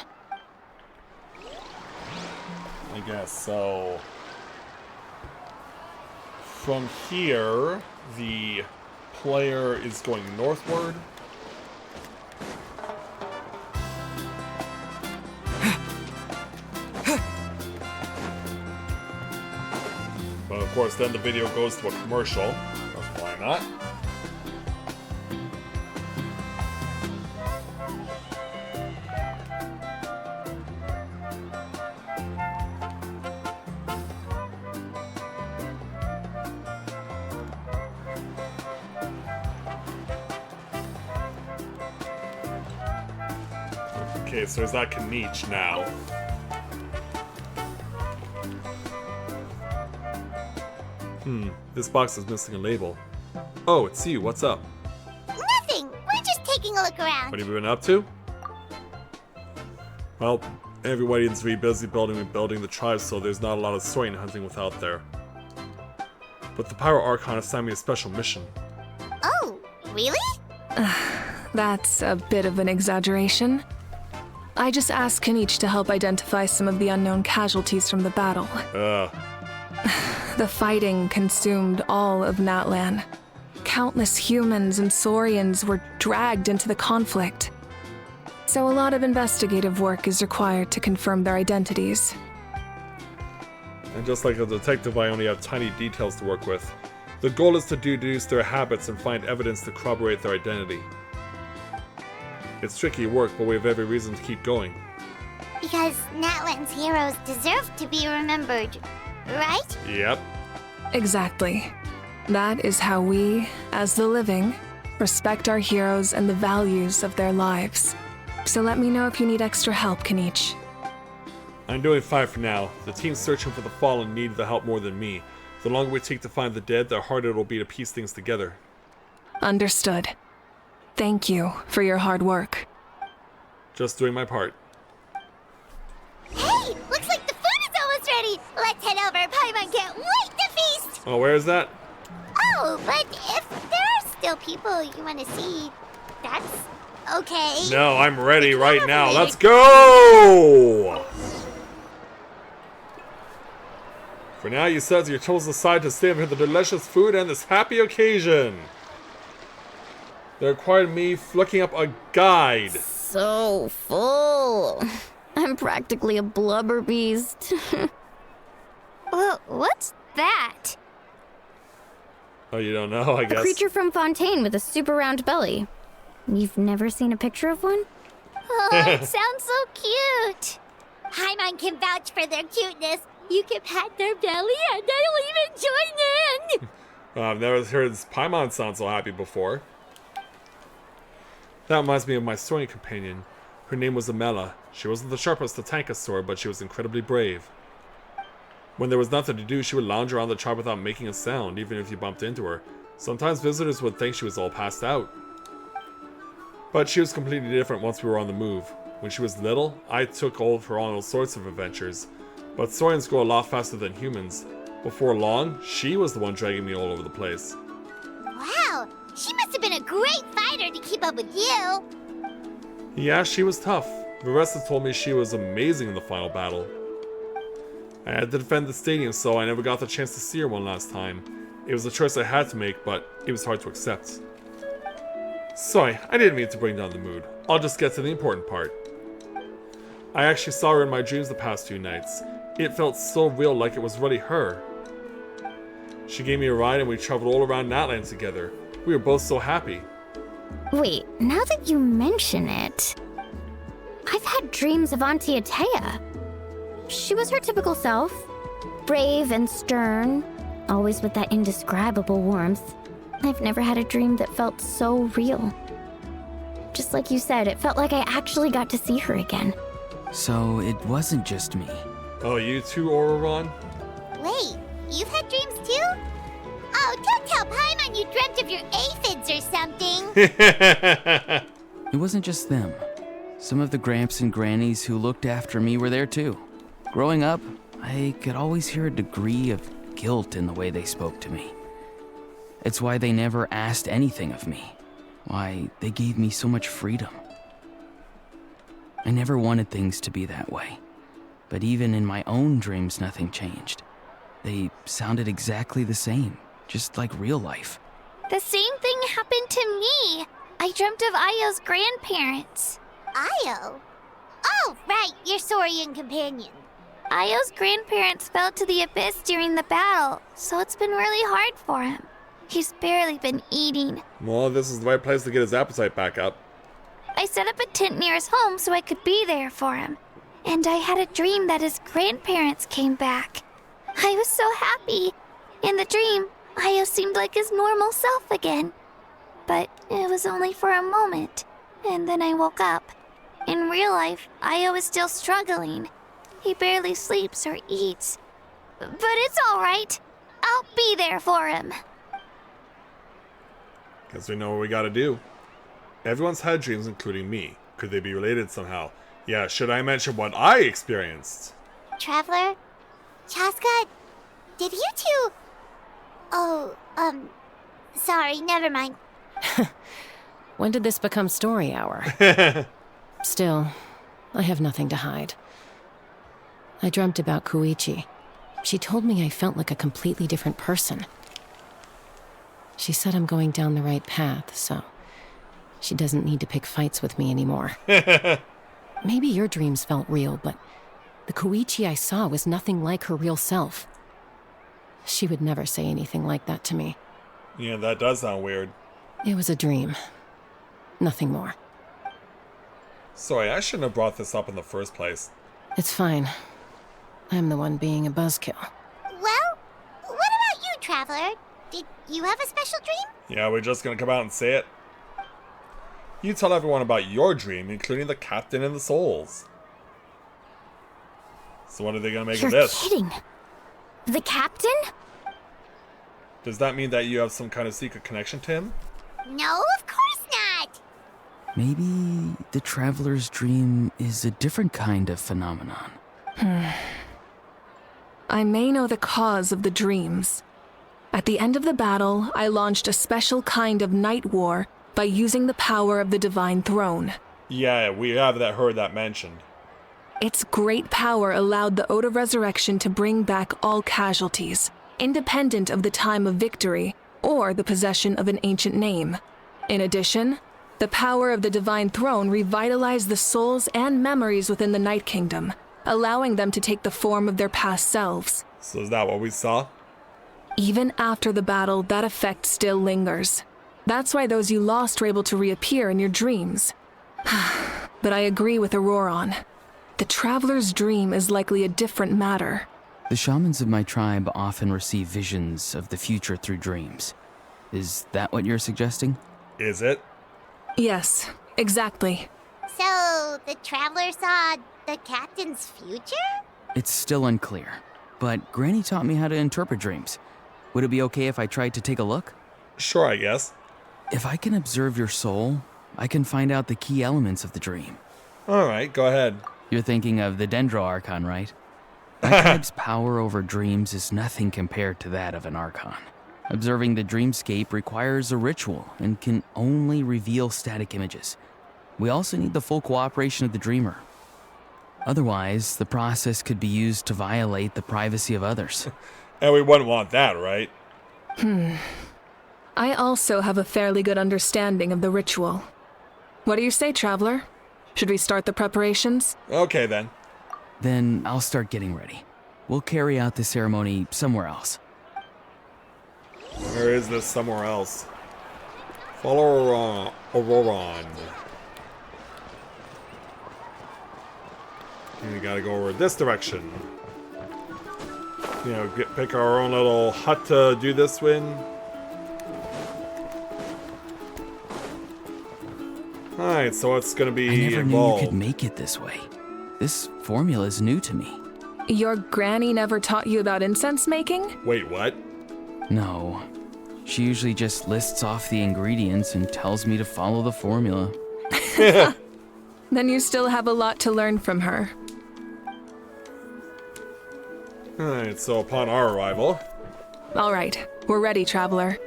I guess so. From here, the player is going northward. But of course, then the video goes to a commercial. Why not? Okay, so is that Kanich now? This box is missing a label. Oh, it's you. What's up? Nothing. We're just taking a look around. What have you been up to? Well, everybody needs to be busy building the tribes, so there's not a lot of swing hunting without there. But the Pyro Archon assigned me a special mission. Oh, really? That's a bit of an exaggeration. I just asked Kanich to help identify some of the unknown casualties from the battle. The fighting consumed all of Natlan. Countless humans and Saurians were dragged into the conflict. So a lot of investigative work is required to confirm their identities. And just like a detective, I only have tiny details to work with. The goal is to deduce their habits and find evidence to corroborate their identity. It's tricky work, but we have every reason to keep going. Because Natlan's heroes deserve to be remembered, right? Yep. Exactly. That is how we, as the living, respect our heroes and the values of their lives. So let me know if you need extra help, Kanich. I'm doing fine for now. The team searching for the fallen need the help more than me. The longer we take to find the dead, the harder it'll be to piece things together. Understood. Thank you for your hard work. Just doing my part. Hey, looks like the food is almost ready. Let's head over. Paimon can't wait to feast. Oh, where is that? Oh, but if there are still people you want to see, that's okay. No, I'm ready right now. Let's go! For now, you said you're chosen aside to savor the delicious food and this happy occasion. They required me looking up a guide. So full. I'm practically a blubber beast. Well, what's that? Oh, you don't know, I guess. A creature from Fontaine with a super round belly. You've never seen a picture of one? Oh, it sounds so cute. Paimon can vouch for their cuteness. You can pat their belly and they'll even join in. I've never heard this Paimon sound so happy before. That reminds me of my Saurian companion. Her name was Amela. She wasn't the sharpest to tank a sword, but she was incredibly brave. When there was nothing to do, she would lounge around the tribe without making a sound, even if you bumped into her. Sometimes visitors would think she was all passed out. But she was completely different once we were on the move. When she was little, I took her on all sorts of adventures. But Saurians grow a lot faster than humans. Before long, she was the one dragging me all over the place. Wow, she must have been a great fighter to keep up with you. Yeah, she was tough. Varessa told me she was amazing in the final battle. I had to defend the stadium, so I never got the chance to see her one last time. It was a choice I had to make, but it was hard to accept. Sorry, I didn't mean to bring down the mood. I'll just get to the important part. I actually saw her in my dreams the past few nights. It felt so real, like it was really her. She gave me a ride and we traveled all around Natlan together. We were both so happy. Wait, now that you mention it, I've had dreams of Auntie Atea. She was her typical self, brave and stern, always with that indescribable warmth. I've never had a dream that felt so real. Just like you said, it felt like I actually got to see her again. So it wasn't just me. Oh, you too, Auroron? Wait, you've had dreams too? Oh, don't tell Paimon you dreamt of your aphids or something. It wasn't just them. Some of the Gramps and Grannies who looked after me were there too. Growing up, I could always hear a degree of guilt in the way they spoke to me. It's why they never asked anything of me. Why they gave me so much freedom. I never wanted things to be that way. But even in my own dreams, nothing changed. They sounded exactly the same, just like real life. The same thing happened to me. I dreamt of Io's grandparents. Io? Oh, right, your Saurian companion. Io's grandparents fell to the abyss during the battle, so it's been really hard for him. He's barely been eating. Well, this is the right place to get his appetite back up. I set up a tent near his home so I could be there for him. And I had a dream that his grandparents came back. I was so happy. In the dream, Io seemed like his normal self again. But it was only for a moment, and then I woke up. In real life, Io is still struggling. He barely sleeps or eats. But it's alright. I'll be there for him. Guess we know what we gotta do. Everyone's had dreams, including me. Could they be related somehow? Yeah, should I mention what I experienced? Traveler? Chaska? Did you two... Oh, sorry, never mind. When did this become story hour? Still, I have nothing to hide. I dreamt about Koichi. She told me I felt like a completely different person. She said I'm going down the right path, so she doesn't need to pick fights with me anymore. Maybe your dreams felt real, but the Koichi I saw was nothing like her real self. She would never say anything like that to me. Yeah, that does sound weird. It was a dream. Nothing more. Sorry, I shouldn't have brought this up in the first place. It's fine. I'm the one being a buzzkill. Well, what about you, Traveler? Did you have a special dream? Yeah, we're just gonna come out and say it. You tell everyone about your dream, including the captain and the souls. So what are they gonna make of this? You're kidding. The captain? Does that mean that you have some kind of secret connection to him? No, of course not. Maybe the traveler's dream is a different kind of phenomenon. I may know the cause of the dreams. At the end of the battle, I launched a special kind of night war by using the power of the Divine Throne. Yeah, we have heard that mentioned. Its great power allowed the Ode of Resurrection to bring back all casualties, independent of the time of victory or the possession of an ancient name. In addition, the power of the Divine Throne revitalized the souls and memories within the Night Kingdom, allowing them to take the form of their past selves. So is that what we saw? Even after the battle, that effect still lingers. That's why those you lost were able to reappear in your dreams. But I agree with Auroron. The Traveler's dream is likely a different matter. The shamans of my tribe often receive visions of the future through dreams. Is that what you're suggesting? Is it? Yes, exactly. So, the Traveler saw the captain's future? It's still unclear, but Granny taught me how to interpret dreams. Would it be okay if I tried to take a look? Sure, I guess. If I can observe your soul, I can find out the key elements of the dream. Alright, go ahead. You're thinking of the Dendro Archon, right? My tribe's power over dreams is nothing compared to that of an Archon. Observing the dreamscape requires a ritual and can only reveal static images. We also need the full cooperation of the dreamer. Otherwise, the process could be used to violate the privacy of others. And we wouldn't want that, right? I also have a fairly good understanding of the ritual. What do you say, Traveler? Should we start the preparations? Okay, then. Then I'll start getting ready. We'll carry out the ceremony somewhere else. Where is this somewhere else? Follow Auroron. We gotta go over this direction. You know, pick our own little hut to do this in. Alright, so it's gonna be I never involved. knew you could make it this way. This formula is new to me. Your granny never taught you about incense making? Wait, what? No. She usually just lists off the ingredients and tells me to follow the formula. Then you still have a lot to learn from her. Alright, so upon our arrival... All right, we're ready, Traveler.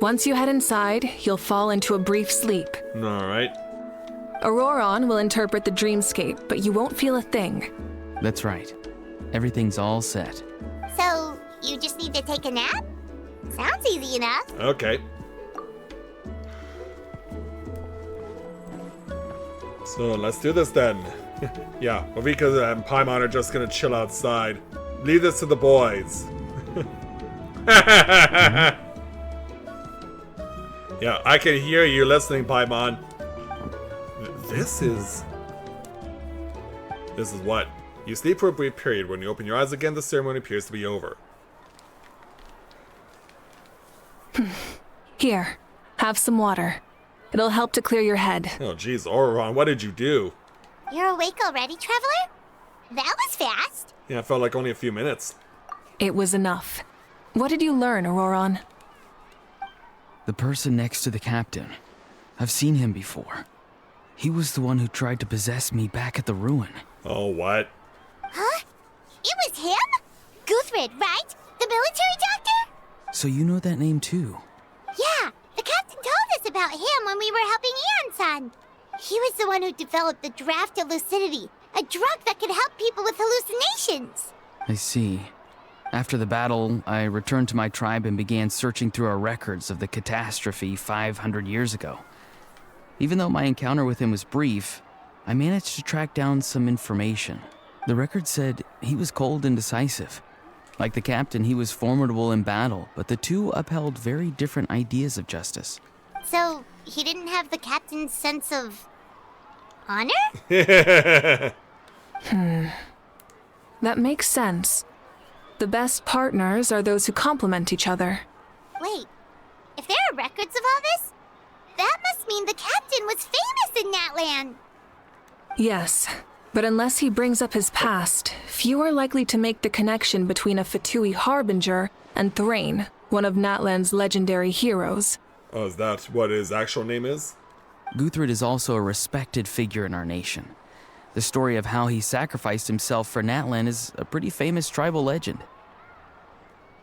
Once you head inside, you'll fall into a brief sleep. Alright. Auroron will interpret the dreamscape, but you won't feel a thing. That's right. Everything's all set. So, you just need to take a nap? Sounds easy enough. Okay. So let's do this then. Yeah, Mavika and Paimon are just gonna chill outside. Leave this to the boys. Yeah, I can hear you listening, Paimon. This is what? You sleep for a brief period. When you open your eyes again, the ceremony appears to be over. Here, have some water. It'll help to clear your head. Oh, jeez, Auroron, what did you do? You're awake already, Traveler? That was fast. Yeah, it felt like only a few minutes. It was enough. What did you learn, Auroron? The person next to the captain. I've seen him before. He was the one who tried to possess me back at the ruin. Oh, what? Huh? It was him? Guthrid, right? The military doctor? So you know that name too? Yeah, the captain told us about him when we were helping Eon-san. He was the one who developed the draft of lucidity, a drug that could help people with hallucinations. I see. After the battle, I returned to my tribe and began searching through our records of the catastrophe 500 years ago. Even though my encounter with him was brief, I managed to track down some information. The record said he was cold and decisive. Like the captain, he was formidable in battle, but the two upheld very different ideas of justice. So, he didn't have the captain's sense of honor? That makes sense. The best partners are those who complement each other. Wait, if there are records of all this, that must mean the captain was famous in that land. Yes, but unless he brings up his past, few are likely to make the connection between a Fatui harbinger and Thrain, one of Natlan's legendary heroes. Oh, is that what his actual name is? Guthrid is also a respected figure in our nation. The story of how he sacrificed himself for Natlan is a pretty famous tribal legend.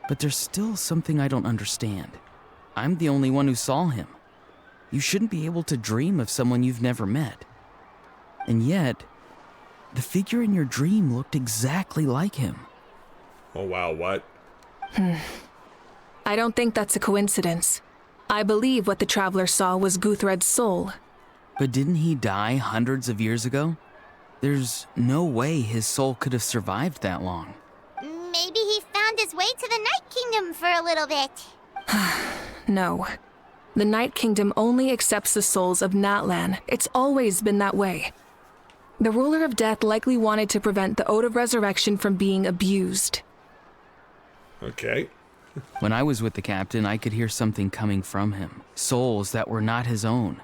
But there's still something I don't understand. I'm the only one who saw him. You shouldn't be able to dream of someone you've never met. And yet, the figure in your dream looked exactly like him. Oh, wow, what? I don't think that's a coincidence. I believe what the Traveler saw was Guthred's soul. But didn't he die hundreds of years ago? There's no way his soul could have survived that long. Maybe he found his way to the Night Kingdom for a little bit. No. The Night Kingdom only accepts the souls of Natlan. It's always been that way. The Ruler of Death likely wanted to prevent the Ode of Resurrection from being abused. Okay. When I was with the captain, I could hear something coming from him. Souls that were not his own.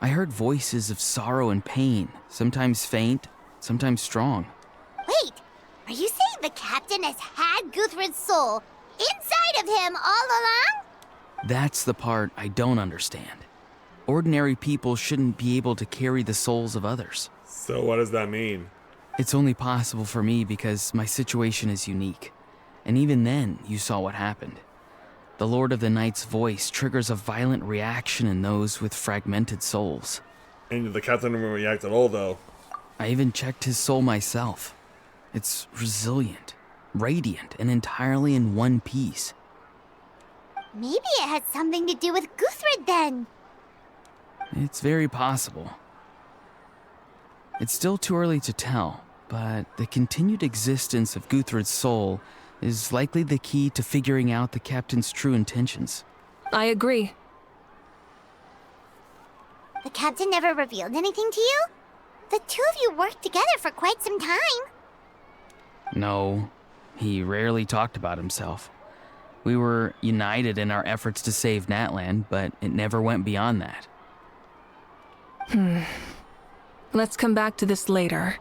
I heard voices of sorrow and pain, sometimes faint, sometimes strong. Wait, are you saying the captain has had Guthrid's soul inside of him all along? That's the part I don't understand. Ordinary people shouldn't be able to carry the souls of others. So what does that mean? It's only possible for me because my situation is unique. And even then, you saw what happened. The Lord of the Night's voice triggers a violent reaction in those with fragmented souls. And the captain didn't react at all, though. I even checked his soul myself. It's resilient, radiant, and entirely in one piece. Maybe it had something to do with Guthrid then. It's very possible. It's still too early to tell, but the continued existence of Guthrid's soul is likely the key to figuring out the captain's true intentions. I agree. The captain never revealed anything to you? The two of you worked together for quite some time. No, he rarely talked about himself. We were united in our efforts to save Natlan, but it never went beyond that. Let's come back to this later.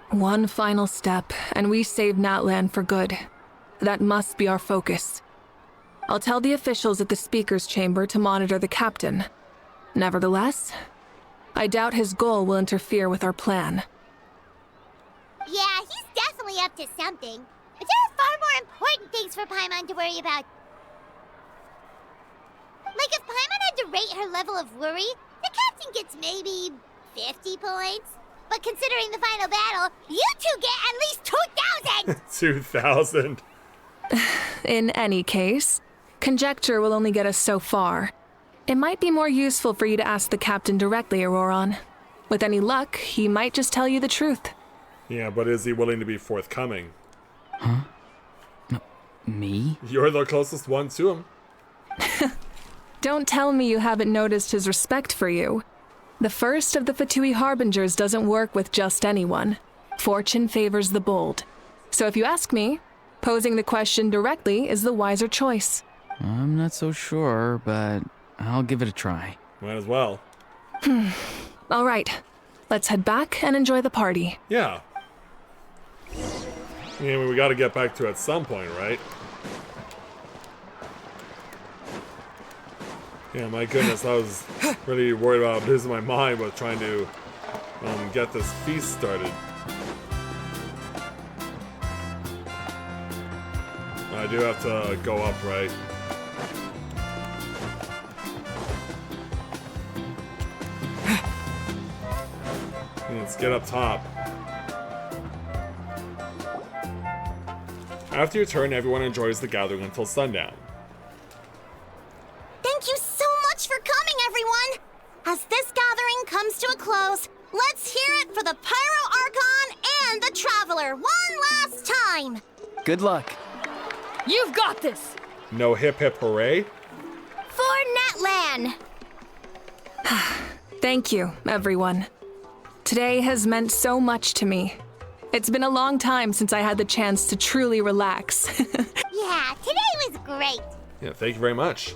One final step, and we save Natlan for good. That must be our focus. I'll tell the officials at the speaker's chamber to monitor the captain. Nevertheless, I doubt his goal will interfere with our plan. Yeah, he's definitely up to something. But there are far more important things for Paimon to worry about. Like if Paimon had to rate her level of worry, the captain gets maybe 50 points. But considering the final battle, you two get at least 2,000! 2,000. In any case, conjecture will only get us so far. It might be more useful for you to ask the captain directly, Auroron. With any luck, he might just tell you the truth. Yeah, but is he willing to be forthcoming? Huh? No, me? You're the closest one to him. Don't tell me you haven't noticed his respect for you. The first of the Fatui Harbingers doesn't work with just anyone. Fortune favors the bold. So if you ask me, posing the question directly is the wiser choice. I'm not so sure, but I'll give it a try. Might as well. All right. Let's head back and enjoy the party. Yeah. Yeah, we gotta get back to it at some point, right? Yeah, my goodness, I was really worried about losing my mind with trying to get this feast started. I do have to go up, right? Let's get up top. After your turn, everyone enjoys the gathering until sundown. Thank you so much for coming, everyone! As this gathering comes to a close, let's hear it for the Pyro Archon and the Traveler one last time! Good luck. You've got this! No hip hip hooray? For Netlan! Thank you, everyone. Today has meant so much to me. It's been a long time since I had the chance to truly relax. Yeah, today was great! Yeah, thank you very much.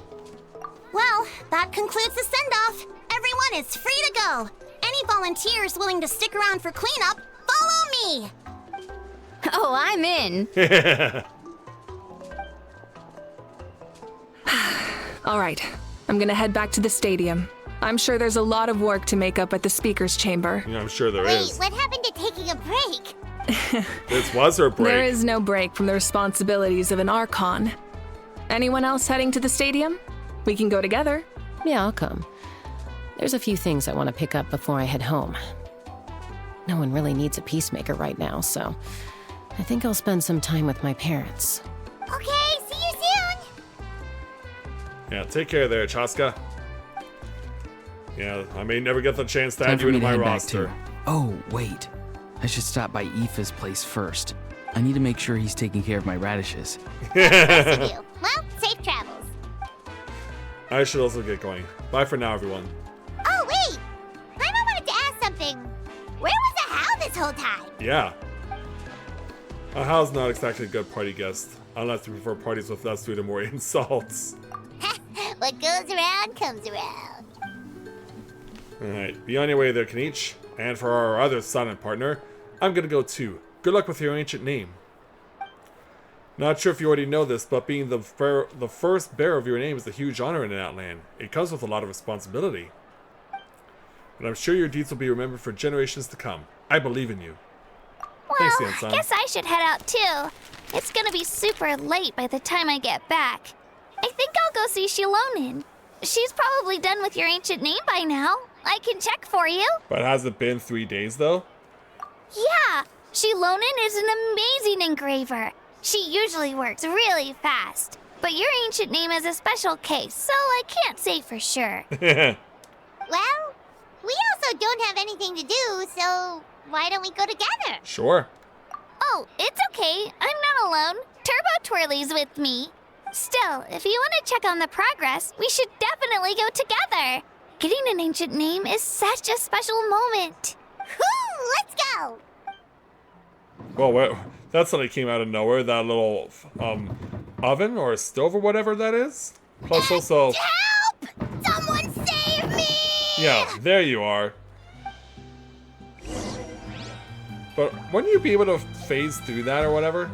Well, that concludes the send-off. Everyone is free to go. Any volunteers willing to stick around for cleanup, follow me! Oh, I'm in. All right, I'm gonna head back to the stadium. I'm sure there's a lot of work to make up at the speaker's chamber. Yeah, I'm sure there Wait, is. what happened to taking a break? This was her break. There is no break from the responsibilities of an Archon. Anyone else heading to the stadium? We can go together. Yeah, I'll come. There's a few things I want to pick up before I head home. No one really needs a peacemaker right now, so I think I'll spend some time with my parents. Okay, see you soon! Yeah, take care there, Chaska. Yeah, I may never get the chance to Time add for you me into to my head back, roster. too. Oh, wait. I should stop by Aoife's place first. I need to make sure he's taking care of my radishes. Nice of you. Well, safe travels. I should also get going. Bye for now, everyone. Oh, wait! Paimon wanted to ask something. Where was Ahau this whole time? Yeah. Hal's not exactly a good party guest, unless you prefer parties with less food and more insults. What goes around comes around. Alright, be on your way there, Kenichi. And for our other silent partner, I'm gonna go too. Good luck with your ancient name. Not sure if you already know this, but being the first bearer of your name is a huge honor in Outland. It comes with a lot of responsibility. But I'm sure your deeds will be remembered for generations to come. I believe in you. Well, Thanks, Yansan. guess I should head out too. It's gonna be super late by the time I get back. I think I'll go see Shilonin. She's probably done with your ancient name by now. I can check for you. But has it been 3 days, though? Yeah, Shilonin is an amazing engraver. She usually works really fast. But your ancient name is a special case, so I can't say for sure. Well, we also don't have anything to do, so why don't we go together? Sure. Oh, it's okay. I'm not alone. Turbo Twirly's with me. Still, if you want to check on the progress, we should definitely go together. Getting an ancient name is such a special moment. Whoo, let's go! Well, that suddenly came out of nowhere, that little oven or stove or whatever that is. Plus also... Help! Someone save me! Yeah, there you are. But wouldn't you be able to phase through that or whatever?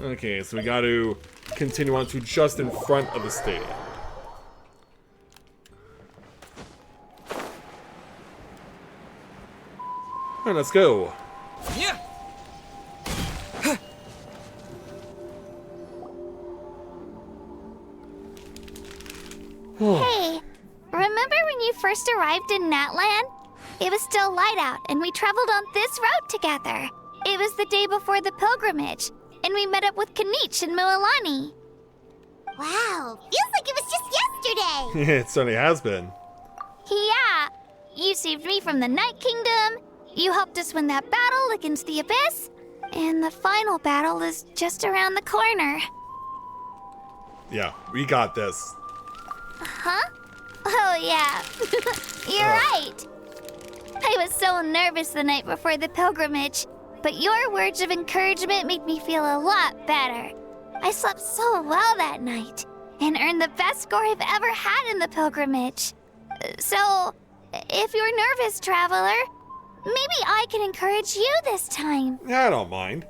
Okay, so we got to continue on to just in front of the stadium. Alright, let's go. Yeah. Hey, remember when you first arrived in Natland? It was still light out, and we traveled on this road together. It was the day before the pilgrimage, and we met up with Kenichi and Mualani. Wow, feels like it was just yesterday. It certainly has been. Yeah, you saved me from the Night Kingdom, you helped us win that battle against the Abyss, and the final battle is just around the corner. Yeah, we got this. Huh? Oh, yeah. You're right. I was so nervous the night before the pilgrimage, but your words of encouragement made me feel a lot better. I slept so well that night, and earned the best score I've ever had in the pilgrimage. So, if you're nervous, traveler, maybe I can encourage you this time. Yeah, I don't mind.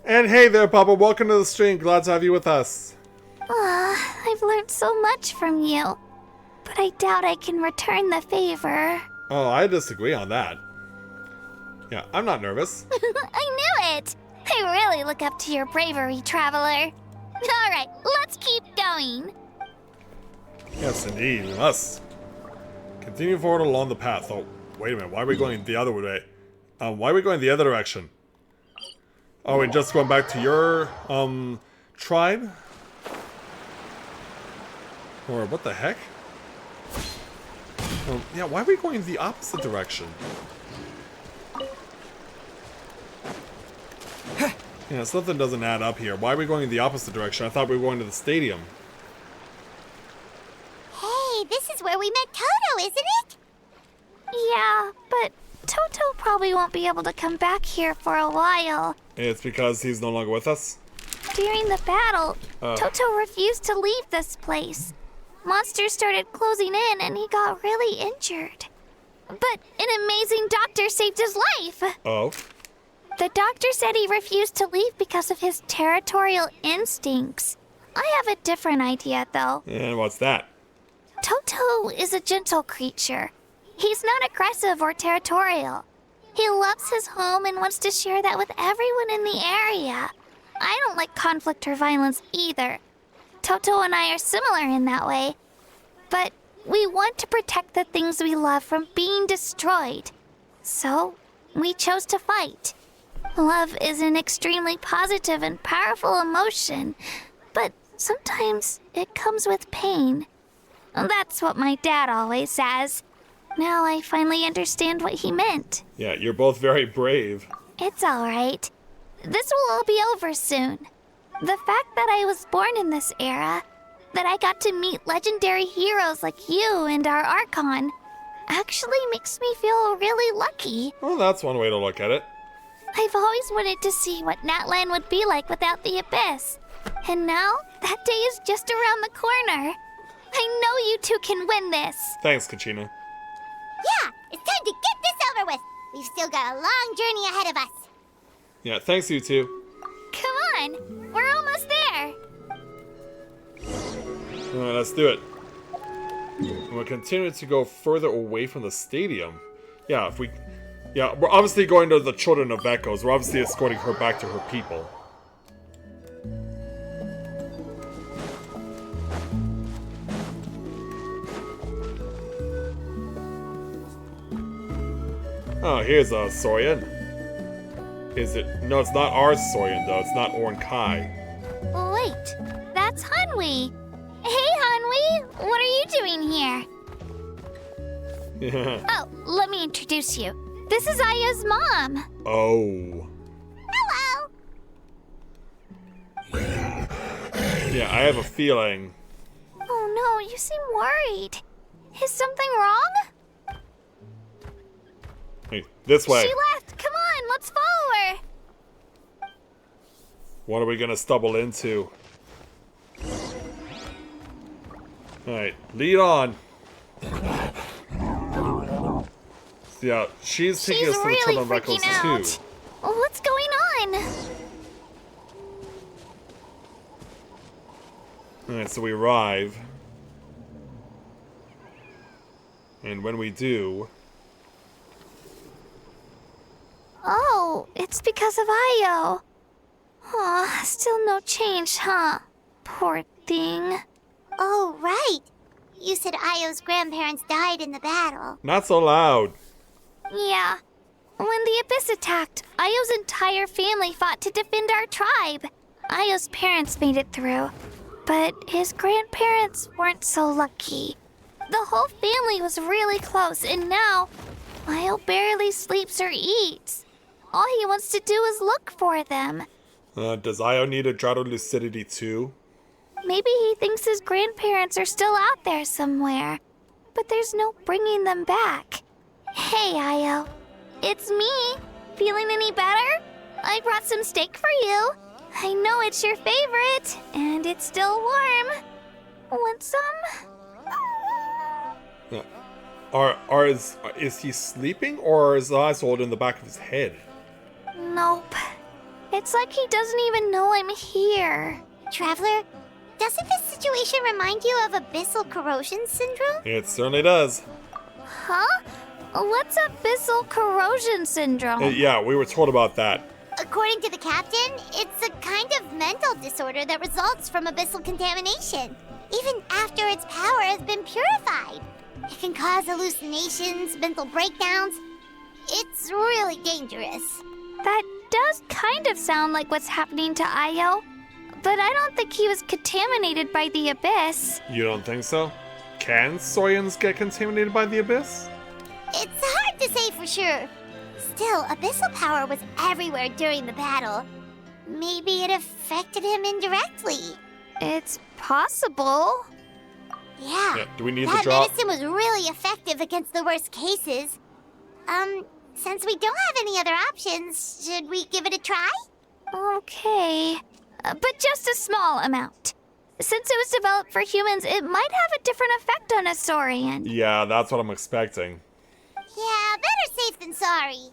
And hey there, Papa. Welcome to the stream. Glad to have you with us. I've learned so much from you, but I doubt I can return the favor. Oh, I disagree on that. Yeah, I'm not nervous. I knew it! I really look up to your bravery, traveler. Alright, let's keep going. Yes, indeed. We must. Continue forward along the path. Oh, wait a minute. Why are we going the other way? Why are we going the other direction? Oh, we're just going back to your, tribe? Or what the heck? Yeah, why are we going the opposite direction? Yeah, something doesn't add up here. Why are we going the opposite direction? I thought we were going to the stadium. Hey, this is where we met Toto, isn't it? Yeah, but Toto probably won't be able to come back here for a while. It's because he's no longer with us? During the battle, Toto refused to leave this place. Monsters started closing in and he got really injured. But an amazing doctor saved his life. Oh? The doctor said he refused to leave because of his territorial instincts. I have a different idea, though. And what's that? Toto is a gentle creature. He's not aggressive or territorial. He loves his home and wants to share that with everyone in the area. I don't like conflict or violence either. Toto and I are similar in that way. But we want to protect the things we love from being destroyed. So, we chose to fight. Love is an extremely positive and powerful emotion, but sometimes it comes with pain. That's what my dad always says. Now I finally understand what he meant. Yeah, you're both very brave. It's alright. This will all be over soon. The fact that I was born in this era, that I got to meet legendary heroes like you and our Archon, actually makes me feel really lucky. Well, that's one way to look at it. I've always wanted to see what Natlan would be like without the Abyss. And now, that day is just around the corner. I know you two can win this. Thanks, Kachina. Yeah, it's time to get this over with. We've still got a long journey ahead of us. Yeah, thanks you two. Come on, we're almost there. Alright, let's do it. We're continuing to go further away from the stadium. Yeah, we're obviously going to the Children of Echoes. We're obviously escorting her back to her people. Oh, here's a Saurian. Is it? No, it's not our Saurian, though. It's not Orn Kai. Wait, that's Hanwi. Hey, Hanwi, what are you doing here? Oh, let me introduce you. This is Aya's mom. Oh. Hello. Yeah, I have a feeling. Oh no, you seem worried. Is something wrong? Hey, this way. She left. Come on, let's follow her. What are we gonna stumble into? Alright, lead on. Yeah, she's taking us to the Children of Echoes too. What's going on? Alright, so we arrive. And when we do... Oh, it's because of Io. Aw, still no change, huh? Poor thing. Oh, right. You said Io's grandparents died in the battle. Not so loud. Yeah. When the Abyss attacked, Io's entire family fought to defend our tribe. Io's parents made it through, but his grandparents weren't so lucky. The whole family was really close, and now Io barely sleeps or eats. All he wants to do is look for them. Does Io need a drought of lucidity too? Maybe he thinks his grandparents are still out there somewhere, but there's no bringing them back. Hey, Io. It's me. Feeling any better? I brought some steak for you. I know it's your favorite, and it's still warm. Want some? Is he sleeping, or are his eyes rolled in the back of his head? Nope. It's like he doesn't even know I'm here. Traveler, doesn't this situation remind you of abyssal corrosion syndrome? It certainly does. Huh? What's abyssal corrosion syndrome? Yeah, we were told about that. According to the captain, it's a kind of mental disorder that results from abyssal contamination, even after its power has been purified. It can cause hallucinations, mental breakdowns. It's really dangerous. That does kind of sound like what's happening to Ayo, but I don't think he was contaminated by the abyss. You don't think so? Can Soyans get contaminated by the abyss? It's hard to say for sure. Still, abyssal power was everywhere during the battle. Maybe it affected him indirectly. It's possible. Yeah, do we need that to drop? medicine was really effective against the worst cases. Since we don't have any other options, should we give it a try? Okay, but just a small amount. Since it was developed for humans, it might have a different effect on a Saurian. Yeah, that's what I'm expecting. Yeah, better safe than sorry.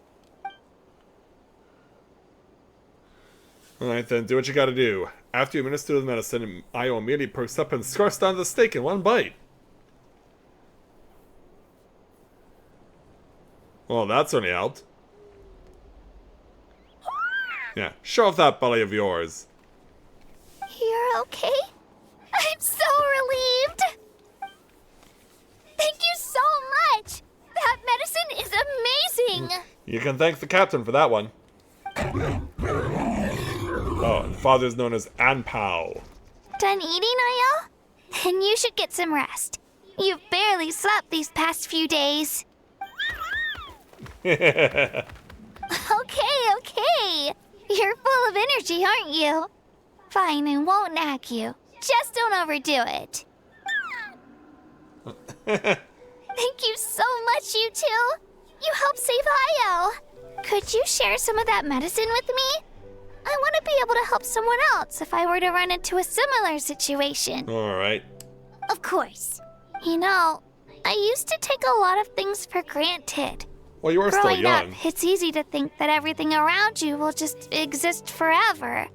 Alright then, do what you gotta do. After you administer the medicine, Ayo immediately perks up and scarfs down the steak in one bite. Well, that certainly helped. Yeah, show off that belly of yours. You're okay? I'm so relieved! Thank you so much! That medicine is amazing! You can thank the captain for that one. Oh, the father's known as Anpao. Done eating, Ayo? Then you should get some rest. You've barely slept these past few days. Okay. You're full of energy, aren't you? Fine, I won't nag you. Just don't overdo it. Thank you so much, you two. You helped save Ayo. Could you share some of that medicine with me? I want to be able to help someone else if I were to run into a similar situation. Alright. Of course. You know, I used to take a lot of things for granted. Well, you are still Growing young. up, it's easy to think that everything around you will just exist forever.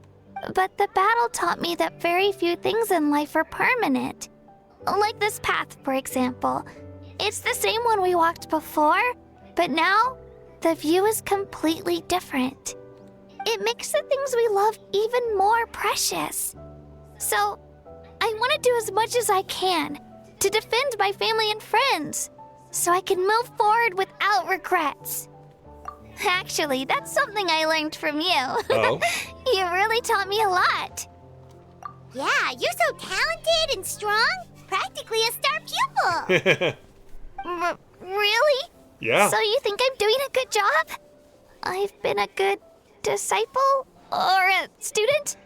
But the battle taught me that very few things in life are permanent. Like this path, for example. It's the same one we walked before, but now the view is completely different. It makes the things we love even more precious. So, I want to do as much as I can to defend my family and friends, so I can move forward without regrets. Actually, that's something I learned from you. Oh? You really taught me a lot. Yeah, you're so talented and strong. Practically a star pupil. Really? Yeah. So you think I'm doing a good job? I've been a good disciple? Or a student?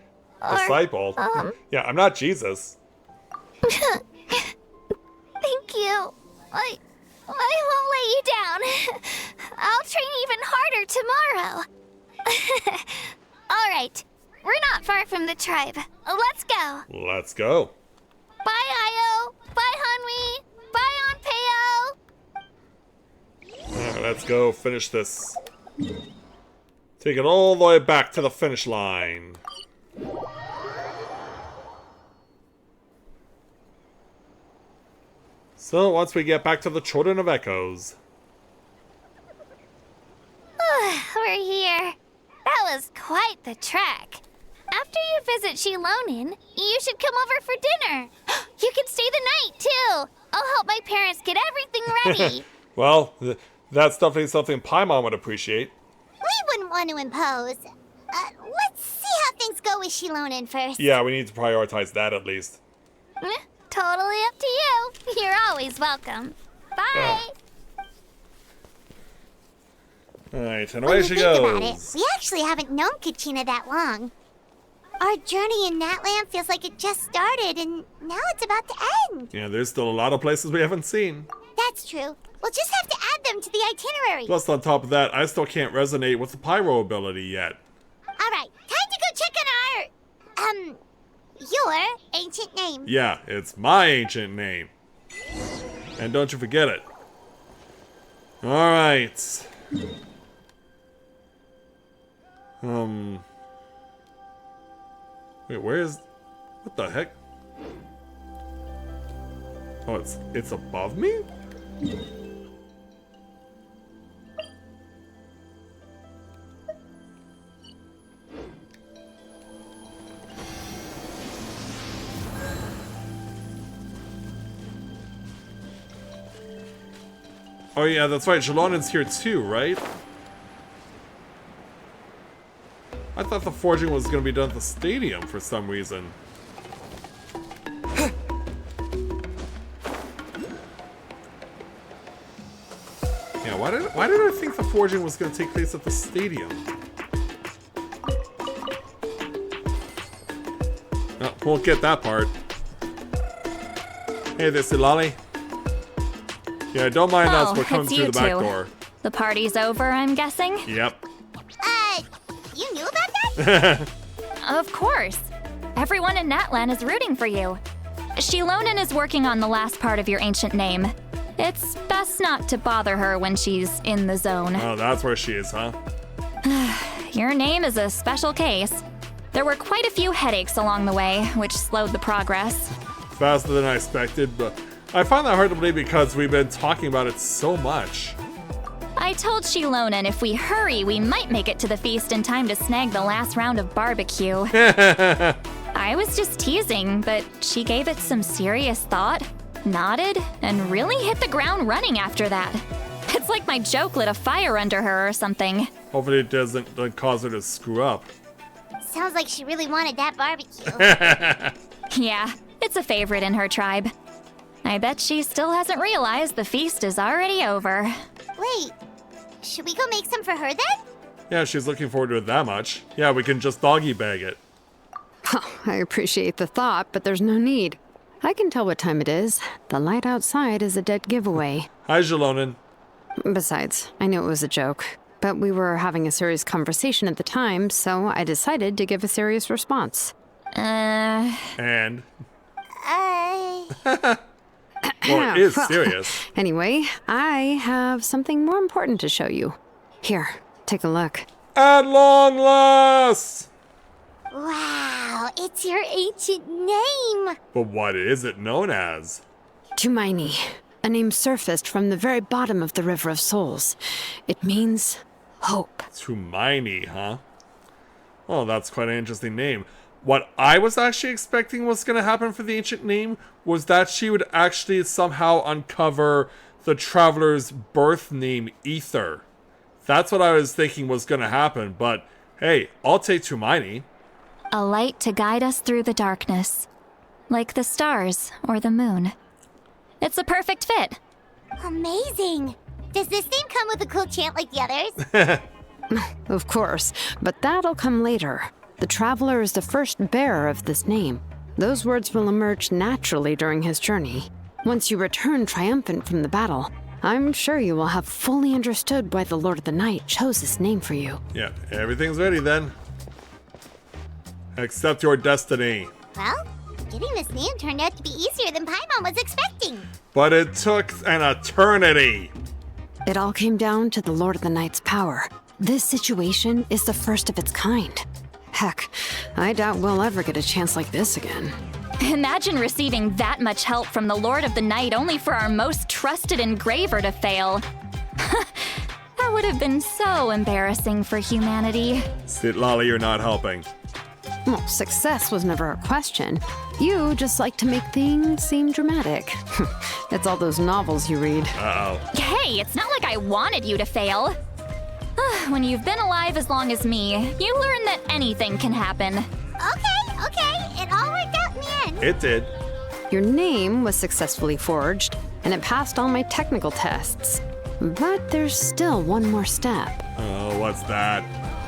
Or, Disciple? Yeah, I'm not Jesus. Thank you. I won't let you down. I'll train even harder tomorrow. All right. We're not far from the tribe. Let's go. Let's go. Bye, Ayo. Bye, Hanwi. Bye, Anpeo. Alright, let's go finish this. Take it all the way back to the finish line. So, once we get back to the Children of Echoes. We're here. That was quite the trek. After you visit Shilonin, you should come over for dinner. You can stay the night, too. I'll help my parents get everything ready. Well, that's definitely something Paimon would appreciate. We wouldn't want to impose. Let's see how things go with Shilonin first. Yeah, we need to prioritize that at least. Totally up to you. You're always welcome. Bye. Alright, and When away you she think about it, goes. we actually haven't known Kachina that long. Our journey in Natland feels like it just started, and now it's about to end. Yeah, there's still a lot of places we haven't seen. That's true. We'll just have to add them to the itinerary. Plus, on top of that, I still can't resonate with the pyro ability yet. All right, time to go check on our, your ancient name. Yeah, it's my ancient name. And don't you forget it. Alright. Wait, where is... What the heck? Oh, it's above me? Oh yeah, that's right. Shalonen's here too, right? I thought the forging was going to be done at the stadium for some reason. Yeah, why did I think the forging was going to take place at the stadium? No, won't get that part. Hey there, Silali. Yeah, don't mind us. We're coming through the back door. The party's over, I'm guessing? Yep. You knew about that? Of course. Everyone in Natlan is rooting for you. Shilonen is working on the last part of your ancient name. It's best not to bother her when she's in the zone. Oh, that's where she is, huh? Your name is a special case. There were quite a few headaches along the way, which slowed the progress. Faster than I expected, but I find that hard to believe because we've been talking about it so much. I told Shilonen if we hurry, we might make it to the feast in time to snag the last round of barbecue. I was just teasing, but she gave it some serious thought, nodded, and really hit the ground running after that. It's like my joke lit a fire under her or something. Hopefully it doesn't cause her to screw up. Sounds like she really wanted that barbecue. Yeah, it's a favorite in her tribe. I bet she still hasn't realized the feast is already over. Wait, should we go make some for her then? Yeah, she's looking forward to it that much. Yeah, we can just doggy bag it. Oh, I appreciate the thought, but there's no need. I can tell what time it is. The light outside is a dead giveaway. Hi, Shilonen. Besides, I knew it was a joke, but we were having a serious conversation at the time, so I decided to give a serious response. And? Well, it is serious. Anyway, I have something more important to show you. Here, take a look. At long last! Wow, it's your ancient name. But what is it known as? Tumaini, a name surfaced from the very bottom of the River of Souls. It means hope. Tumaini, huh? Oh, that's quite an interesting name. What I was actually expecting was going to happen for the ancient name was that she would actually somehow uncover the traveler's birth name, Ether. That's what I was thinking was going to happen, but hey, I'll take Tumaini. A light to guide us through the darkness, like the stars or the moon. It's a perfect fit. Amazing. Does this name come with a cool chant like the others? Of course, but that'll come later. The Traveler is the first bearer of this name. Those words will emerge naturally during his journey. Once you return triumphant from the battle, I'm sure you will have fully understood why the Lord of the Night chose this name for you. Yeah, everything's ready then. Accept your destiny. Well, getting this name turned out to be easier than Paimon was expecting. But it took an eternity. It all came down to the Lord of the Night's power. This situation is the first of its kind. Heck, I doubt we'll ever get a chance like this again. Imagine receiving that much help from the Lord of the Night only for our most trusted engraver to fail. That would have been so embarrassing for humanity. Sitlali, you're not helping. Well, success was never a question. You just like to make things seem dramatic. It's all those novels you read. Uh-oh. Hey, it's not like I wanted you to fail. When you've been alive as long as me, you learn that anything can happen. Okay, it all worked out in the end. It did. Your name was successfully forged, and it passed all my technical tests. But there's still one more step. Oh, what's that?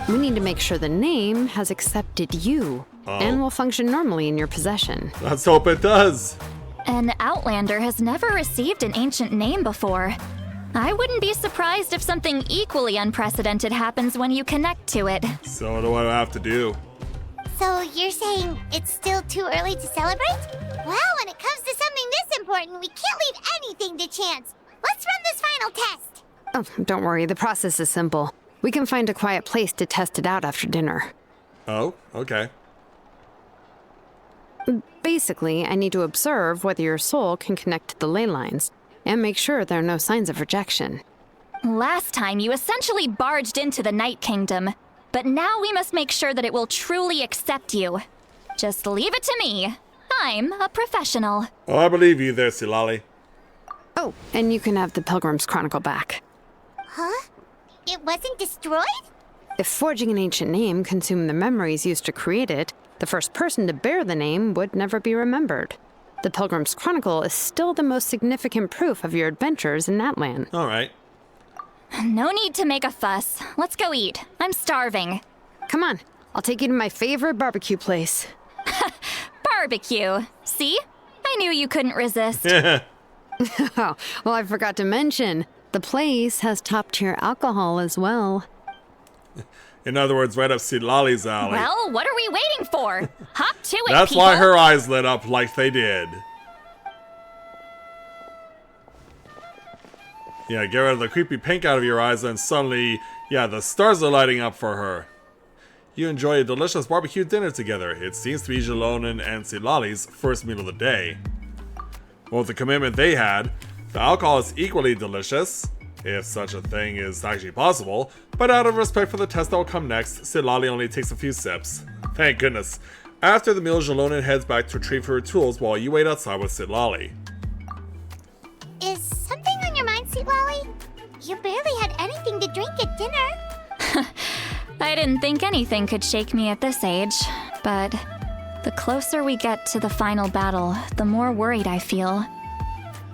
We need to make sure the name has accepted you and will function normally in your possession. Let's hope it does. An Outlander has never received an ancient name before. I wouldn't be surprised if something equally unprecedented happens when you connect to it. So what do I have to do? So you're saying it's still too early to celebrate? Well, when it comes to something this important, we can't leave anything to chance. Let's run this final test. Oh, don't worry, the process is simple. We can find a quiet place to test it out after dinner. Oh, okay. Basically, I need to observe whether your soul can connect to the ley lines, and make sure there are no signs of rejection. Last time, you essentially barged into the Night Kingdom, but now we must make sure that it will truly accept you. Just leave it to me. I'm a professional. Oh, I believe you there, Silali. Oh, and you can have the Pilgrim's Chronicle back. Huh? It wasn't destroyed? If forging an ancient name consumed the memories used to create it, the first person to bear the name would never be remembered. The Pilgrim's Chronicle is still the most significant proof of your adventures in that land. All right. No need to make a fuss. Let's go eat. I'm starving. Come on, I'll take you to my favorite barbecue place. Barbecue. See? I knew you couldn't resist. Oh, well, I forgot to mention, the place has top-tier alcohol as well. In other words, right up Silali's alley. Well, what are we waiting for? Hop to it, That's people. why her eyes lit up like they did. Yeah, get rid of the creepy pink out of your eyes, and suddenly, yeah, the stars are lighting up for her. You enjoy a delicious barbecue dinner together. It seems to be Jalonen and Silali's first meal of the day. Well, with the commitment they had, the alcohol is equally delicious, if such a thing is actually possible, but out of respect for the test that will come next, Silali only takes a few sips. Thank goodness. After the meal, Jalonen heads back to retrieve her tools while you wait outside with Silali. Is something on your mind, Sweet Lolly? You barely had anything to drink at dinner. I didn't think anything could shake me at this age, but the closer we get to the final battle, the more worried I feel.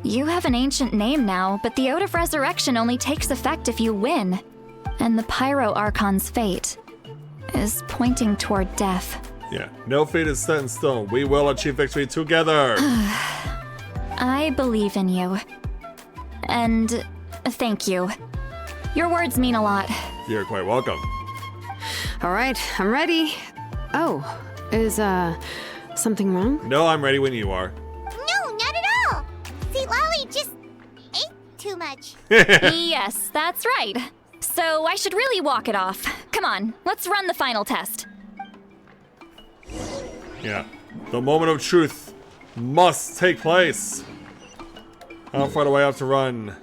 You have an ancient name now, but the Ode of Resurrection only takes effect if you win. And the Pyro Archon's fate is pointing toward death. Yeah, no fate is set in stone. We will achieve victory together. I believe in you. And thank you. Your words mean a lot. You're quite welcome. All right, I'm ready. Oh, is, something wrong? No, I'm ready when you are. No, not at all. Sweet Lolly just ate too much. Yes, that's right. So I should really walk it off. Come on, let's run the final test. Yeah, the moment of truth must take place. How far do I have to run?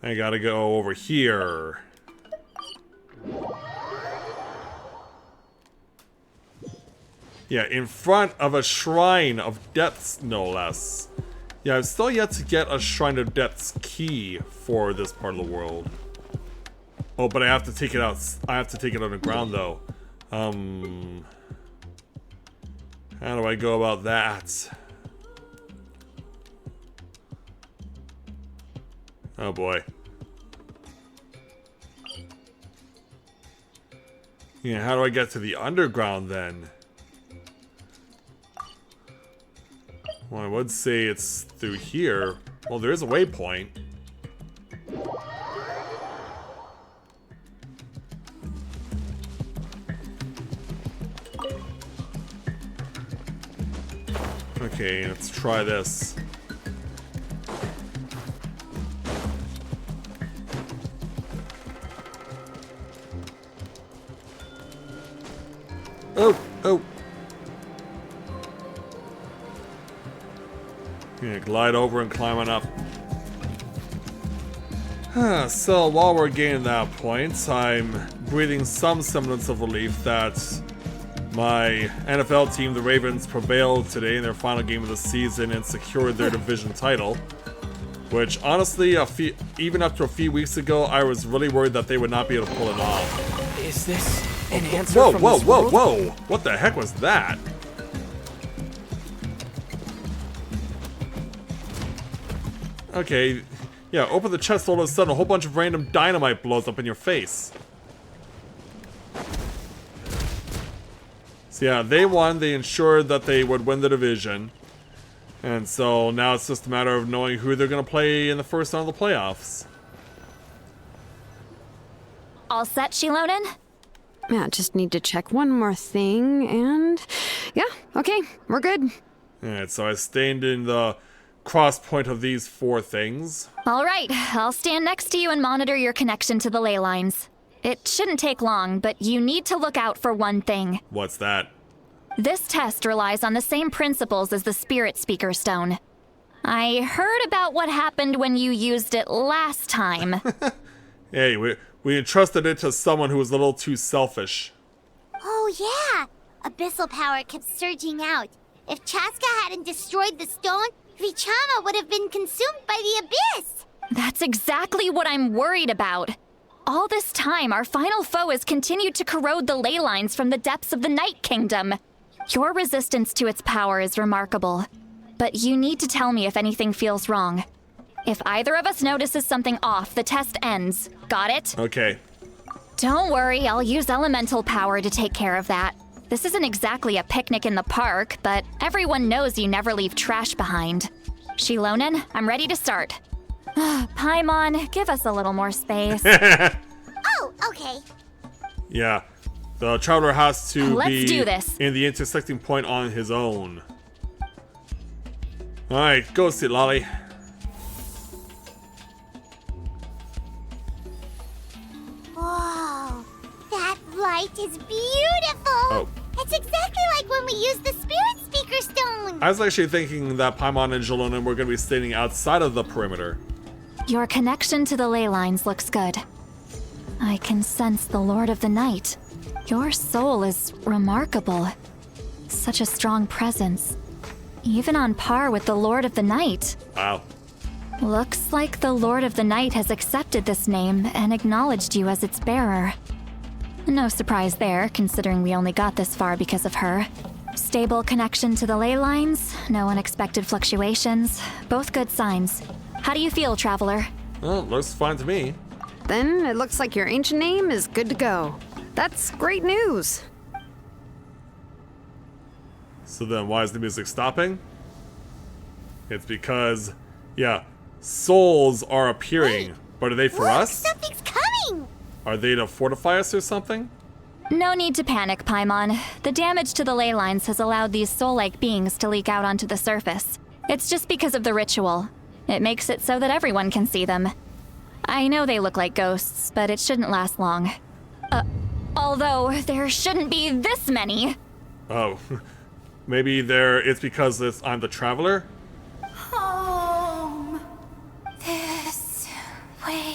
I gotta go over here. Yeah, in front of a Shrine of Depths, no less. Yeah, I've still yet to get a Shrine of Depths key for this part of the world. Oh, but I have to take it out. I have to take it underground, though. How do I go about that? Oh boy. Yeah, how do I get to the underground then? Well, I would say it's through here. Well, there is a waypoint. Okay, let's try this. Oh, oh. Yeah, glide over and climb on up. So while we're gaining that point, I'm breathing some semblance of relief that my NFL team, the Ravens, prevailed today in their final game of the season and secured their division title. Which, honestly, even up to a few weeks ago, I was really worried that they would not be able to pull it off. Is this an answer Whoa, from whoa, this whoa, world? whoa! What the heck was that? Okay, yeah, open the chest, all of a sudden a whole bunch of random dynamite blows up in your face. So yeah, they won, they ensured that they would win the division. And so now it's just a matter of knowing who they're going to play in the first round of the playoffs. All set, Shilonen? Yeah, just need to check one more thing, and yeah, okay, we're good. Alright, so I stand in the cross point of these 4 things. All right, I'll stand next to you and monitor your connection to the ley lines. It shouldn't take long, but you need to look out for one thing. What's that? This test relies on the same principles as the Spirit Speaker Stone. I heard about what happened when you used it last time. Hey, we entrusted it to someone who was a little too selfish. Oh yeah! Abyssal power kept surging out. If Chaska hadn't destroyed the stone, Vichama would have been consumed by the abyss! That's exactly what I'm worried about. All this time, our final foe has continued to corrode the ley lines from the depths of the Night Kingdom. Your resistance to its power is remarkable. But you need to tell me if anything feels wrong. If either of us notices something off, the test ends. Got it? Okay. Don't worry, I'll use elemental power to take care of that. This isn't exactly a picnic in the park, but everyone knows you never leave trash behind. Shilonen, I'm ready to start. Paimon, give us a little more space. Oh, okay. Yeah. The traveler has to Let's be do this. in the intersecting point on his own. Alright, go sit, Lolly. Whoa, that light is beautiful! Oh. It's exactly like when we used the Spirit Speaker Stone! I was actually thinking that Paimon and Jalonen were going to be standing outside of the perimeter. Your connection to the ley lines looks good. I can sense the Lord of the Night. Your soul is remarkable. Such a strong presence. Even on par with the Lord of the Night. Wow. Looks like the Lord of the Night has accepted this name and acknowledged you as its bearer. No surprise there, considering we only got this far because of her. Stable connection to the ley lines, no unexpected fluctuations, both good signs. How do you feel, Traveler? Well, looks fine to me. Then it looks like your ancient name is good to go. That's great news. So then why is the music stopping? It's because, yeah, souls are appearing. But are they for Look, us? something's coming! Are they to fortify us or something? No need to panic, Paimon. The damage to the ley lines has allowed these soul-like beings to leak out onto the surface. It's just because of the ritual. It makes it so that everyone can see them. I know they look like ghosts, but it shouldn't last long. Although, there shouldn't be this many. Oh. Maybe it's because I'm the traveler? Home. This way.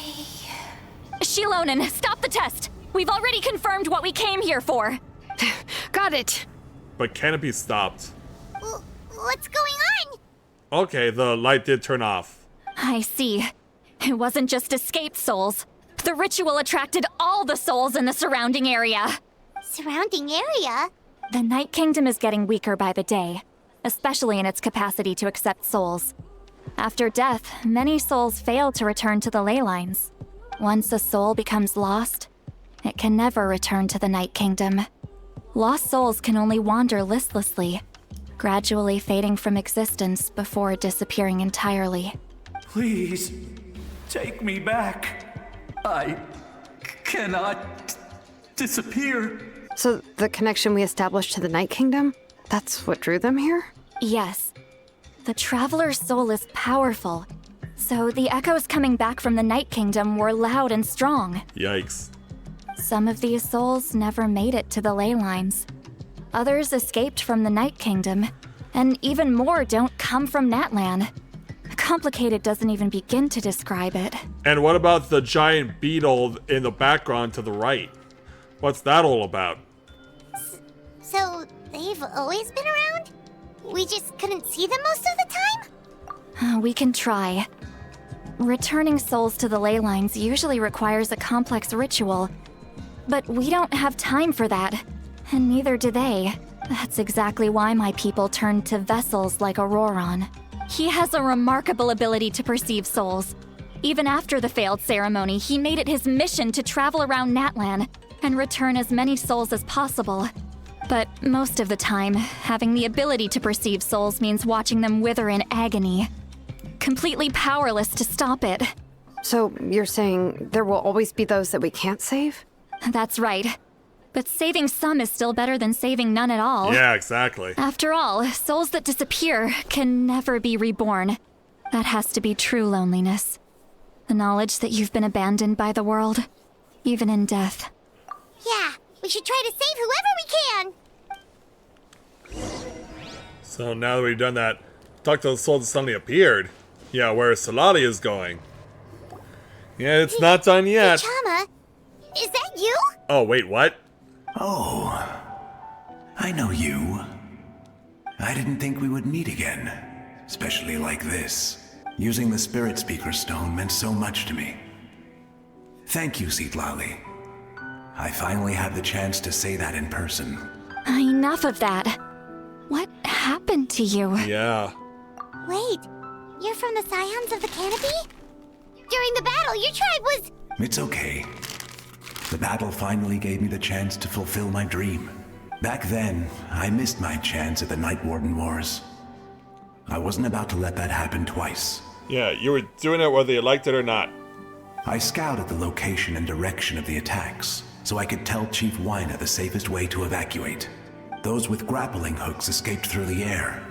Shilonen, stop the test! We've already confirmed what we came here for. Got it. But can it be stopped? What's going on? Okay, the light did turn off. I see. It wasn't just escaped souls. The ritual attracted all the souls in the surrounding area. Surrounding area? The Night Kingdom is getting weaker by the day, especially in its capacity to accept souls. After death, many souls fail to return to the ley lines. Once a soul becomes lost, it can never return to the Night Kingdom. Lost souls can only wander listlessly, gradually fading from existence before disappearing entirely. Please, take me back. I cannot disappear. So the connection we established to the Night Kingdom, that's what drew them here? Yes. The Traveler's soul is powerful, so the echoes coming back from the Night Kingdom were loud and strong. Yikes. Some of these souls never made it to the ley lines. Others escaped from the Night Kingdom, and even more don't come from Natlan. Complicated doesn't even begin to describe it. And what about the giant beetle in the background to the right? What's that all about? So, they've always been around? We just couldn't see them most of the time? We can try. Returning souls to the ley lines usually requires a complex ritual, but we don't have time for that, and neither do they. That's exactly why my people turned to vessels like Auroron. He has a remarkable ability to perceive souls. Even after the failed ceremony, he made it his mission to travel around Natlan and return as many souls as possible. But most of the time, having the ability to perceive souls means watching them wither in agony. Completely powerless to stop it. So you're saying there will always be those that we can't save? That's right. But saving some is still better than saving none at all. Yeah, exactly. After all, souls that disappear can never be reborn. That has to be true loneliness. The knowledge that you've been abandoned by the world, even in death. Yeah, we should try to save whoever we can. So now that we've done that, talk to the soul that suddenly appeared. Yeah, where Salali is going. Yeah, it's not done yet. Chama, is that you? Oh, wait, what? Oh, I know you. I didn't think we would meet again, especially like this. Using the Spirit Speaker Stone meant so much to me. Thank you, Citlali. I finally had the chance to say that in person. Enough of that. What happened to you? Yeah. Wait, you're from the Scions of the Canopy? During the battle, your tribe was... It's okay. The battle finally gave me the chance to fulfill my dream. Back then, I missed my chance at the Night Warden Wars. I wasn't about to let that happen twice. Yeah, you were doing it whether you liked it or not. I scouted the location and direction of the attacks, so I could tell Chief Wyna the safest way to evacuate. Those with grappling hooks escaped through the air.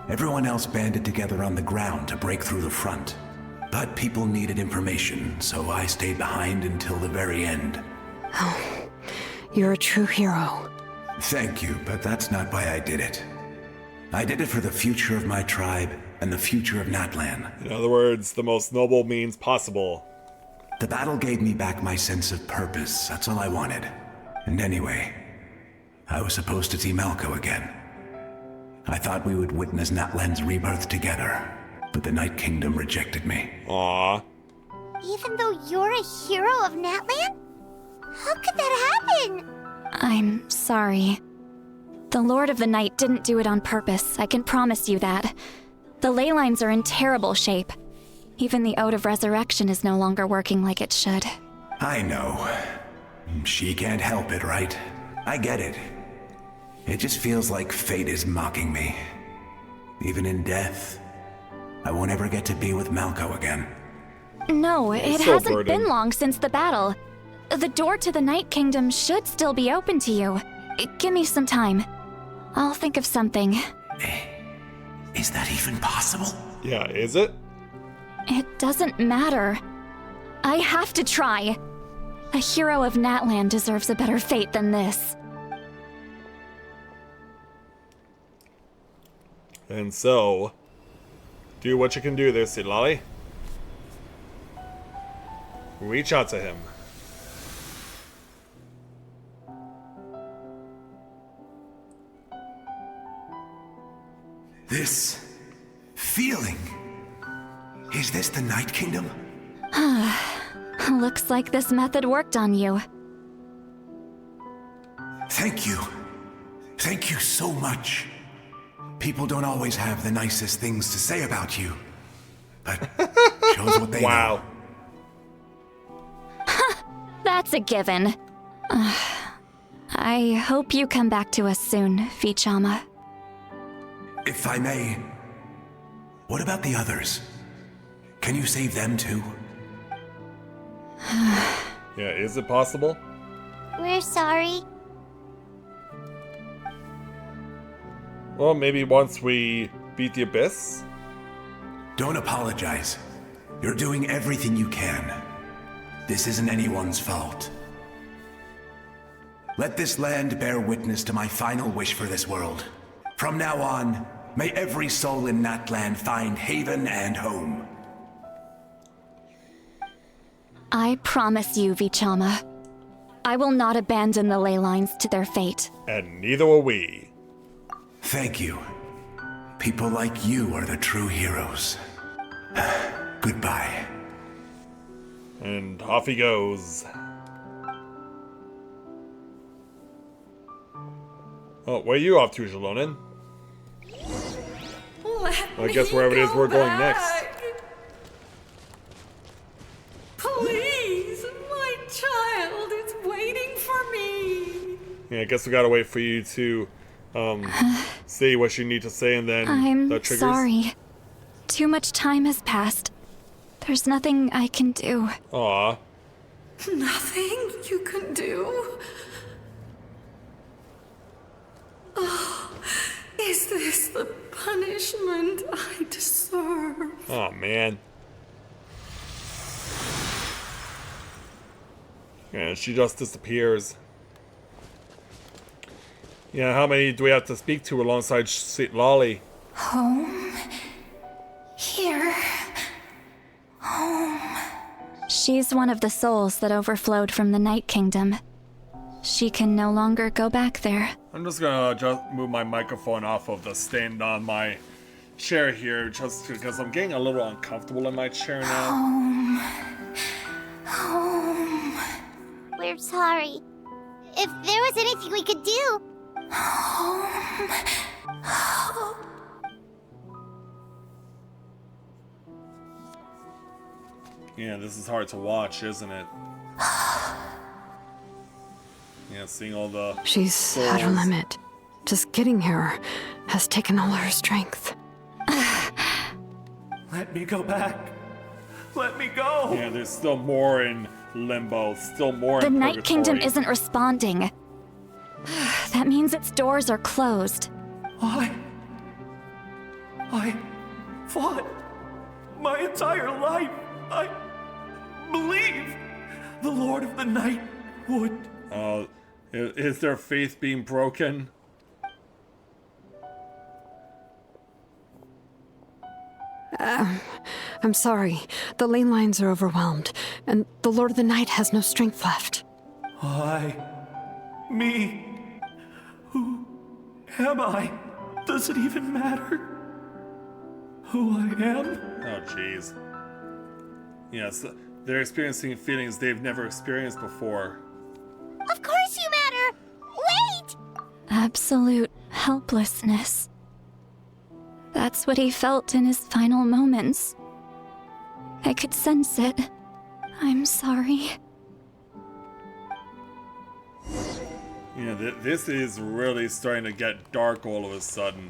Everyone else banded together on the ground to break through the front. But people needed information, so I stayed behind until the very end. Oh, you're a true hero. Thank you, but that's not why I did it. I did it for the future of my tribe and the future of Natlan. In other words, the most noble means possible. The battle gave me back my sense of purpose, that's all I wanted. And anyway, I was supposed to see Malco again. I thought we would witness Natlan's rebirth together, but the Night Kingdom rejected me. Aww. Even though you're a hero of Natlan? How could that happen? I'm sorry. The Lord of the Night didn't do it on purpose, I can promise you that. The ley lines are in terrible shape. Even the Ode of Resurrection is no longer working like it should. I know. She can't help it, right? I get it. It just feels like fate is mocking me. Even in death, I won't ever get to be with Malco again. No, it so hasn't burdened. been long since the battle. The door to the Night Kingdom should still be open to you. Give me some time. I'll think of something. Is that even possible? Yeah, is it? It doesn't matter. I have to try. A hero of Natlan deserves a better fate than this. And so, do what you can do there, Citlali. Reach out to him. This feeling. Is this the Night Kingdom? Looks like this method worked on you. Thank you. Thank you so much. People don't always have the nicest things to say about you. But shows what they Wow. That's a given. I hope you come back to us soon, Vichama. If I may, what about the others? Can you save them too? Yeah, is it possible? We're sorry. Well, maybe once we beat the Abyss? Don't apologize. You're doing everything you can. This isn't anyone's fault. Let this land bear witness to my final wish for this world. From now on, may every soul in Natlan find haven and home. I promise you, Vichama. I will not abandon the ley lines to their fate. And neither will we. Thank you. People like you are the true heroes. Goodbye. And off he goes. Oh, where are you off to, Jalonin? I guess wherever it is we're going next. Please, my child is waiting for me. Yeah, I guess we gotta wait for you to say what you need to say, and then I'm that triggers. sorry. Too much time has passed. There's nothing I can do. Aw. Nothing you can do? Is this the punishment I deserve? Oh, man. Yeah, she just disappears. Yeah, how many do we have to speak to alongside Sweet Lolly? Home. Here. Home. She's one of the souls that overflowed from the Night Kingdom. She can no longer go back there. I'm just gonna move my microphone off of the stand on my chair here, just because I'm getting a little uncomfortable in my chair now. Home. Home. We're sorry. If there was anything we could do. Home. Home. Yeah, this is hard to watch, isn't it? Yeah, seeing all the She's souls. at her limit. Just getting here has taken all her strength. Let me go back. Let me go. Yeah, there's still more in limbo, still more The in Night Kingdom purgatory. isn't responding. That means its doors are closed. I fought my entire life. I believed the Lord of the Night would. Is their faith being broken? I'm sorry. The ley lines are overwhelmed, and the Lord of the Night has no strength left. Me. Who am I? Does it even matter who I am? Oh, jeez. Yes, they're experiencing feelings they've never experienced before. Of course you matter! Wait! Absolute helplessness. That's what he felt in his final moments. I could sense it. I'm sorry. Yeah, this is really starting to get dark all of a sudden.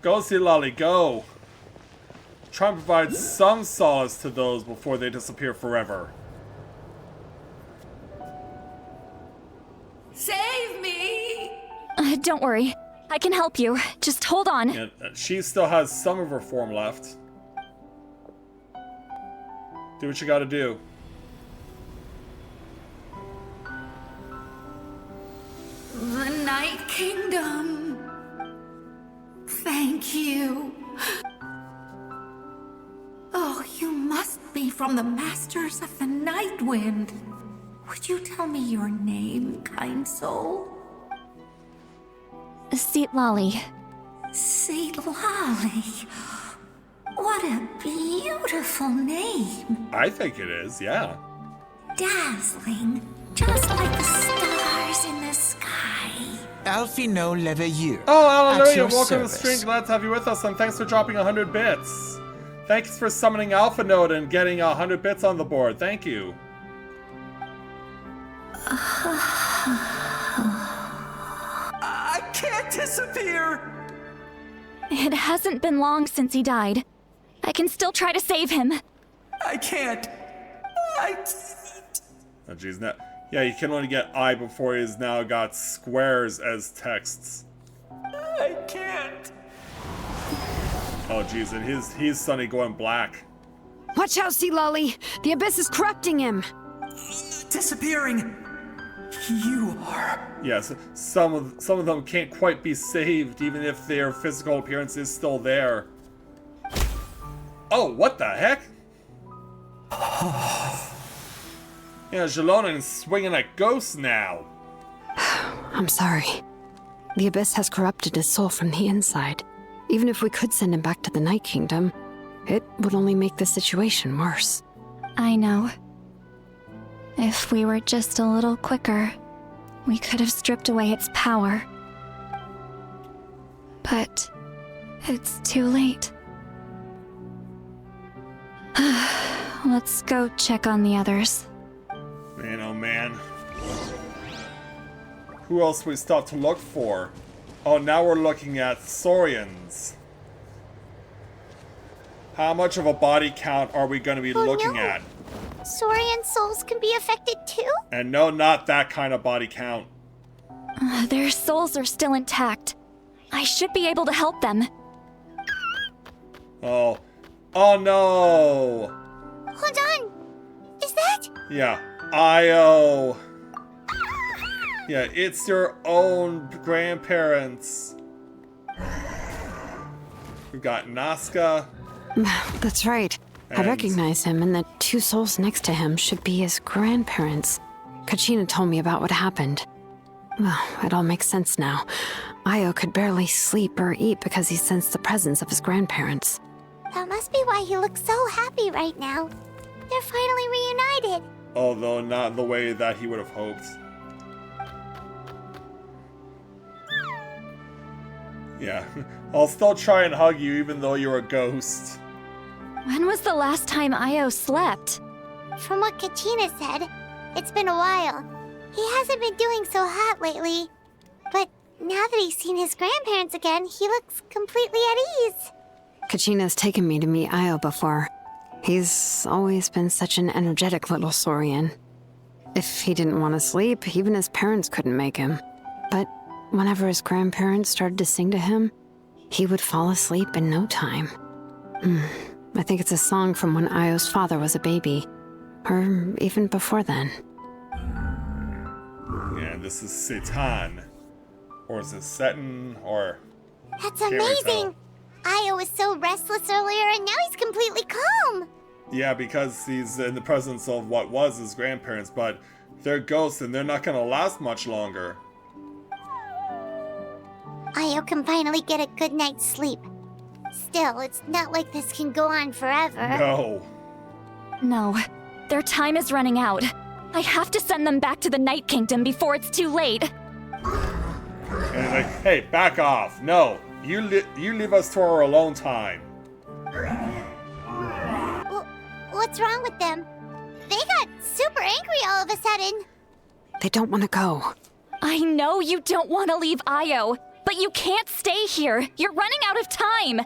Go see Lolly, go! Try and provide some solace to those before they disappear forever. Save me! Don't worry. I can help you. Just hold on. Yeah, she still has some of her form left. Do what you gotta do. The Night Kingdom. Thank you. Oh, you must be from the Masters of the Night Wind. Would you tell me your name, kind soul? Seat Lolly. Seat Lolly. What a beautiful name. I think it is, yeah. Dazzling. Just like the stars in the sky. Alfie no Leveilleur. Oh, At hallelujah! your Welcome to the service. stream. Glad to have you with us, and thanks for dropping 100 bits. Thanks for summoning Alpha Node and getting 100 bits on the board. Thank you. I can't disappear. It hasn't been long since he died. I can still try to save him. I can't. Oh, jeez, now. Yeah, you can only get I before he's now got squares as texts. I can't. Oh, jeez, and he's suddenly going black. Watch out, Sea Lolly! The Abyss is corrupting him! Disappearing. You are. Yes, some of them can't quite be saved, even if their physical appearance is still there. Oh, what the heck? Yeah, Jalonen's swinging at ghosts now. I'm sorry. The Abyss has corrupted his soul from the inside. Even if we could send him back to the Night Kingdom, it would only make the situation worse. I know. If we were just a little quicker, we could have stripped away its power. But it's too late. Let's go check on the others. Man, oh man. Who else we still have to look for? Oh, now we're looking at Saurians. How much of a body count are we going to be looking at? Saurian souls can be affected too? And no, not that kind of body count. Their souls are still intact. I should be able to help them. Oh. Oh no! Hold on. Is that? Yeah. Io. Yeah, it's your own grandparents. We've got Nazca. That's right. I recognize him, and the two souls next to him should be his grandparents. Kachina told me about what happened. Well, it all makes sense now. Io could barely sleep or eat because he sensed the presence of his grandparents. That must be why he looks so happy right now. They're finally reunited. Although not in the way that he would have hoped. Yeah, I'll still try and hug you even though you're a ghost. When was the last time Io slept? From what Kachina said, it's been a while. He hasn't been doing so hot lately. But now that he's seen his grandparents again, he looks completely at ease. Kachina's taken me to meet Io before. He's always been such an energetic little saurian. If he didn't want to sleep, even his parents couldn't make him. But whenever his grandparents started to sing to him, he would fall asleep in no time. I think it's a song from when Io's father was a baby. Or even before then. Yeah, this is Satan. Or is it Seton? Or... That's amazing! Io was so restless earlier and now he's completely calm! Yeah, because he's in the presence of what was his grandparents, but they're ghosts and they're not gonna last much longer. Io can finally get a good night's sleep. Still, it's not like this can go on forever. No. No. Their time is running out. I have to send them back to the Night Kingdom before it's too late. And he's like, hey, back off. No, you leave us to our alone time. What's wrong with them? They got super angry all of a sudden. They don't want to go. I know you don't want to leave Io, but you can't stay here. You're running out of time.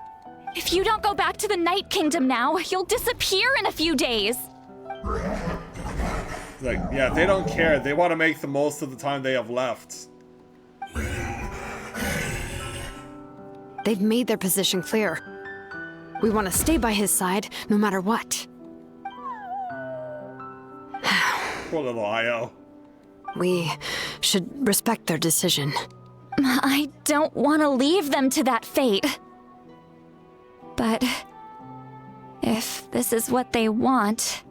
If you don't go back to the Night Kingdom now, you'll disappear in a few days. Like, yeah, they don't care. They want to make the most of the time they have left. They've made their position clear. We want to stay by his side, no matter what. Poor little Io. We should respect their decision. I don't want to leave them to that fate. But if this is what they want,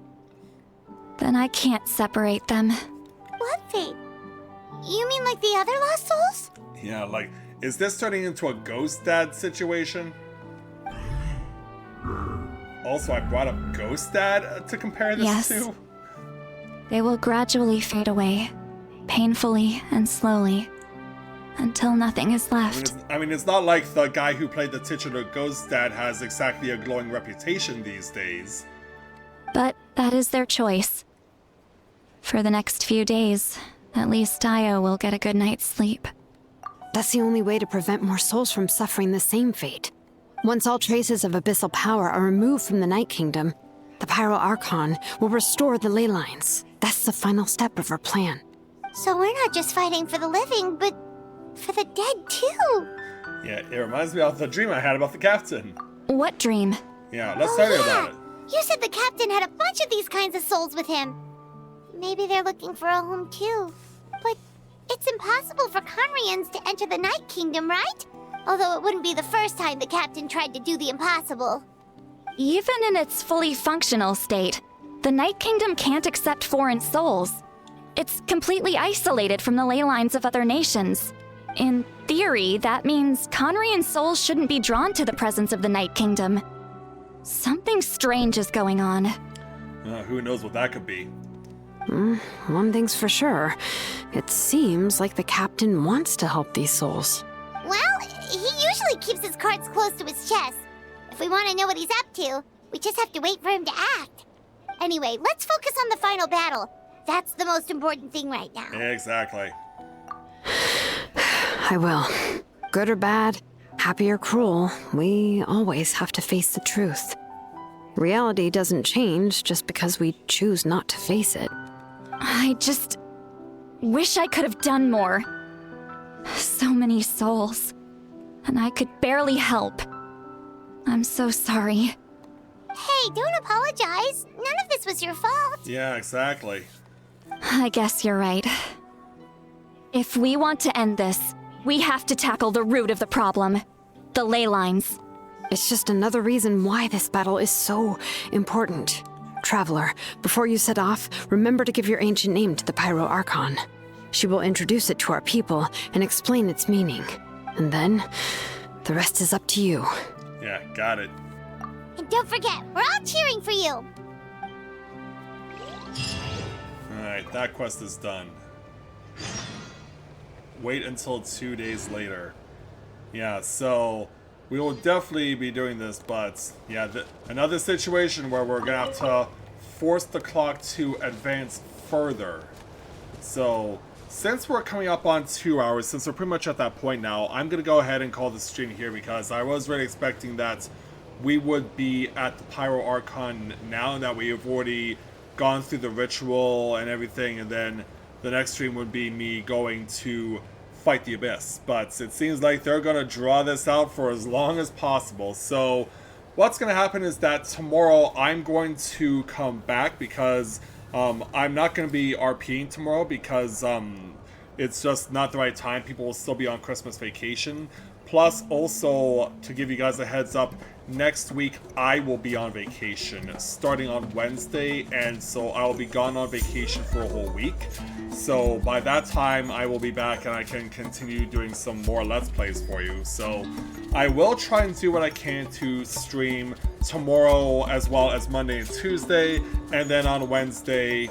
then I can't separate them. What fate? You mean like the other lost souls? Yeah, like, is this turning into a ghost dad situation? Also, I brought up Ghost Dad to compare this to. They will gradually fade away, painfully and slowly, until nothing is left. I mean, it's not like the guy who played the titular Ghost Dad has exactly a glowing reputation these days. But that is their choice. For the next few days, at least Io will get a good night's sleep. That's the only way to prevent more souls from suffering the same fate. Once all traces of abyssal power are removed from the Night Kingdom, the Pyro Archon will restore the ley lines. That's the final step of our plan. So we're not just fighting for the living, but for the dead too. Yeah, it reminds me of the dream I had about the captain. What dream? Yeah, let's tell you about it. You said the captain had a bunch of these kinds of souls with him. Maybe they're looking for a home too. But it's impossible for Conrians to enter the Night Kingdom, right? Although it wouldn't be the first time the captain tried to do the impossible. Even in its fully functional state, the Night Kingdom can't accept foreign souls. It's completely isolated from the ley lines of other nations. In theory, that means Conrian souls shouldn't be drawn to the presence of the Night Kingdom. Something strange is going on. Who knows what that could be? One thing's for sure. It seems like the captain wants to help these souls. Well, he usually keeps his cards close to his chest. If we want to know what he's up to, we just have to wait for him to act. Anyway, let's focus on the final battle. That's the most important thing right now. Exactly. I will. Good or bad, happy or cruel, we always have to face the truth. Reality doesn't change just because we choose not to face it. I just wish I could have done more. So many souls. and I could barely help. I'm so sorry. Hey, don't apologize. None of this was your fault. Yeah, exactly. I guess you're right. If we want to end this, we have to tackle the root of the problem. The ley lines. It's just another reason why this battle is so important. Traveler, before you set off, remember to give your ancient name to the Pyro Archon. She will introduce it to our people and explain its meaning. And then, the rest is up to you. Yeah, got it. And don't forget, we're all cheering for you. Alright, that quest is done. Wait until 2 days later. Yeah, so we will definitely be doing this, but yeah, another situation where we're gonna have to force the clock to advance further. So since we're coming up on 2 hours, since we're pretty much at that point now, I'm gonna go ahead and call the stream here because I was really expecting that we would be at the Pyro Archon now that we have already gone through the ritual and everything, and then the next stream would be me going to fight the Abyss. But it seems like they're going to draw this out for as long as possible. So what's going to happen is that tomorrow I'm going to come back because I'm not going to be RPing tomorrow because it's just not the right time. People will still be on Christmas vacation. Plus, also, to give you guys a heads up, next week I will be on vacation starting on Wednesday, and so I will be gone on vacation for a whole week. So by that time I will be back and I can continue doing some more Let's Plays for you. So I will try and do what I can to stream tomorrow as well as Monday and Tuesday, and then on Wednesday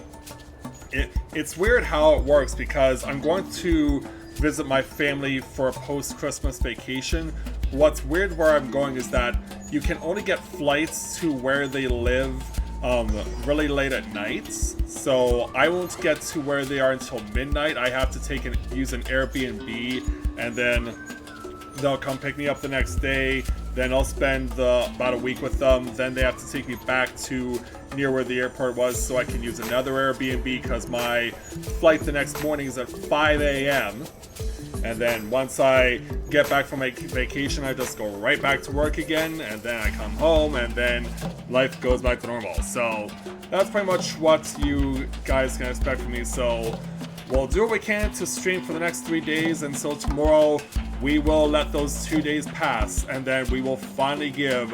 it's weird how it works because I'm going to visit my family for a post-Christmas vacation. What's weird where I'm going is that you can only get flights to where they live really late at night. So I won't get to where they are until midnight. I have to use an Airbnb, and then they'll come pick me up the next day. Then I'll spend about a week with them. Then they have to take me back to near where the airport was so I can use another Airbnb because my flight the next morning is at 5 a.m. And then once I get back from my vacation, I just go right back to work again, and then I come home, and then life goes back to normal. So that's pretty much what you guys can expect from me. So we'll do what we can to stream for the next 3 days, and so tomorrow we will let those 2 days pass, and then we will finally give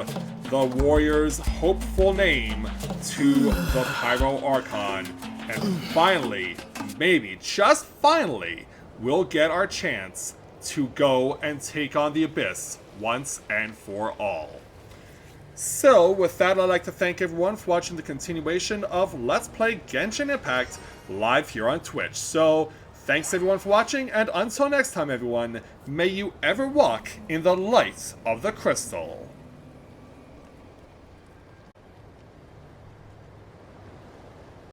the warrior's hopeful name to the Pyro Archon. And finally, maybe, just finally, we'll get our chance to go and take on the Abyss once and for all. So, with that, I'd like to thank everyone for watching the continuation of Let's Play Genshin Impact live here on Twitch. So, thanks everyone for watching, and until next time everyone, may you ever walk in the light of the crystal.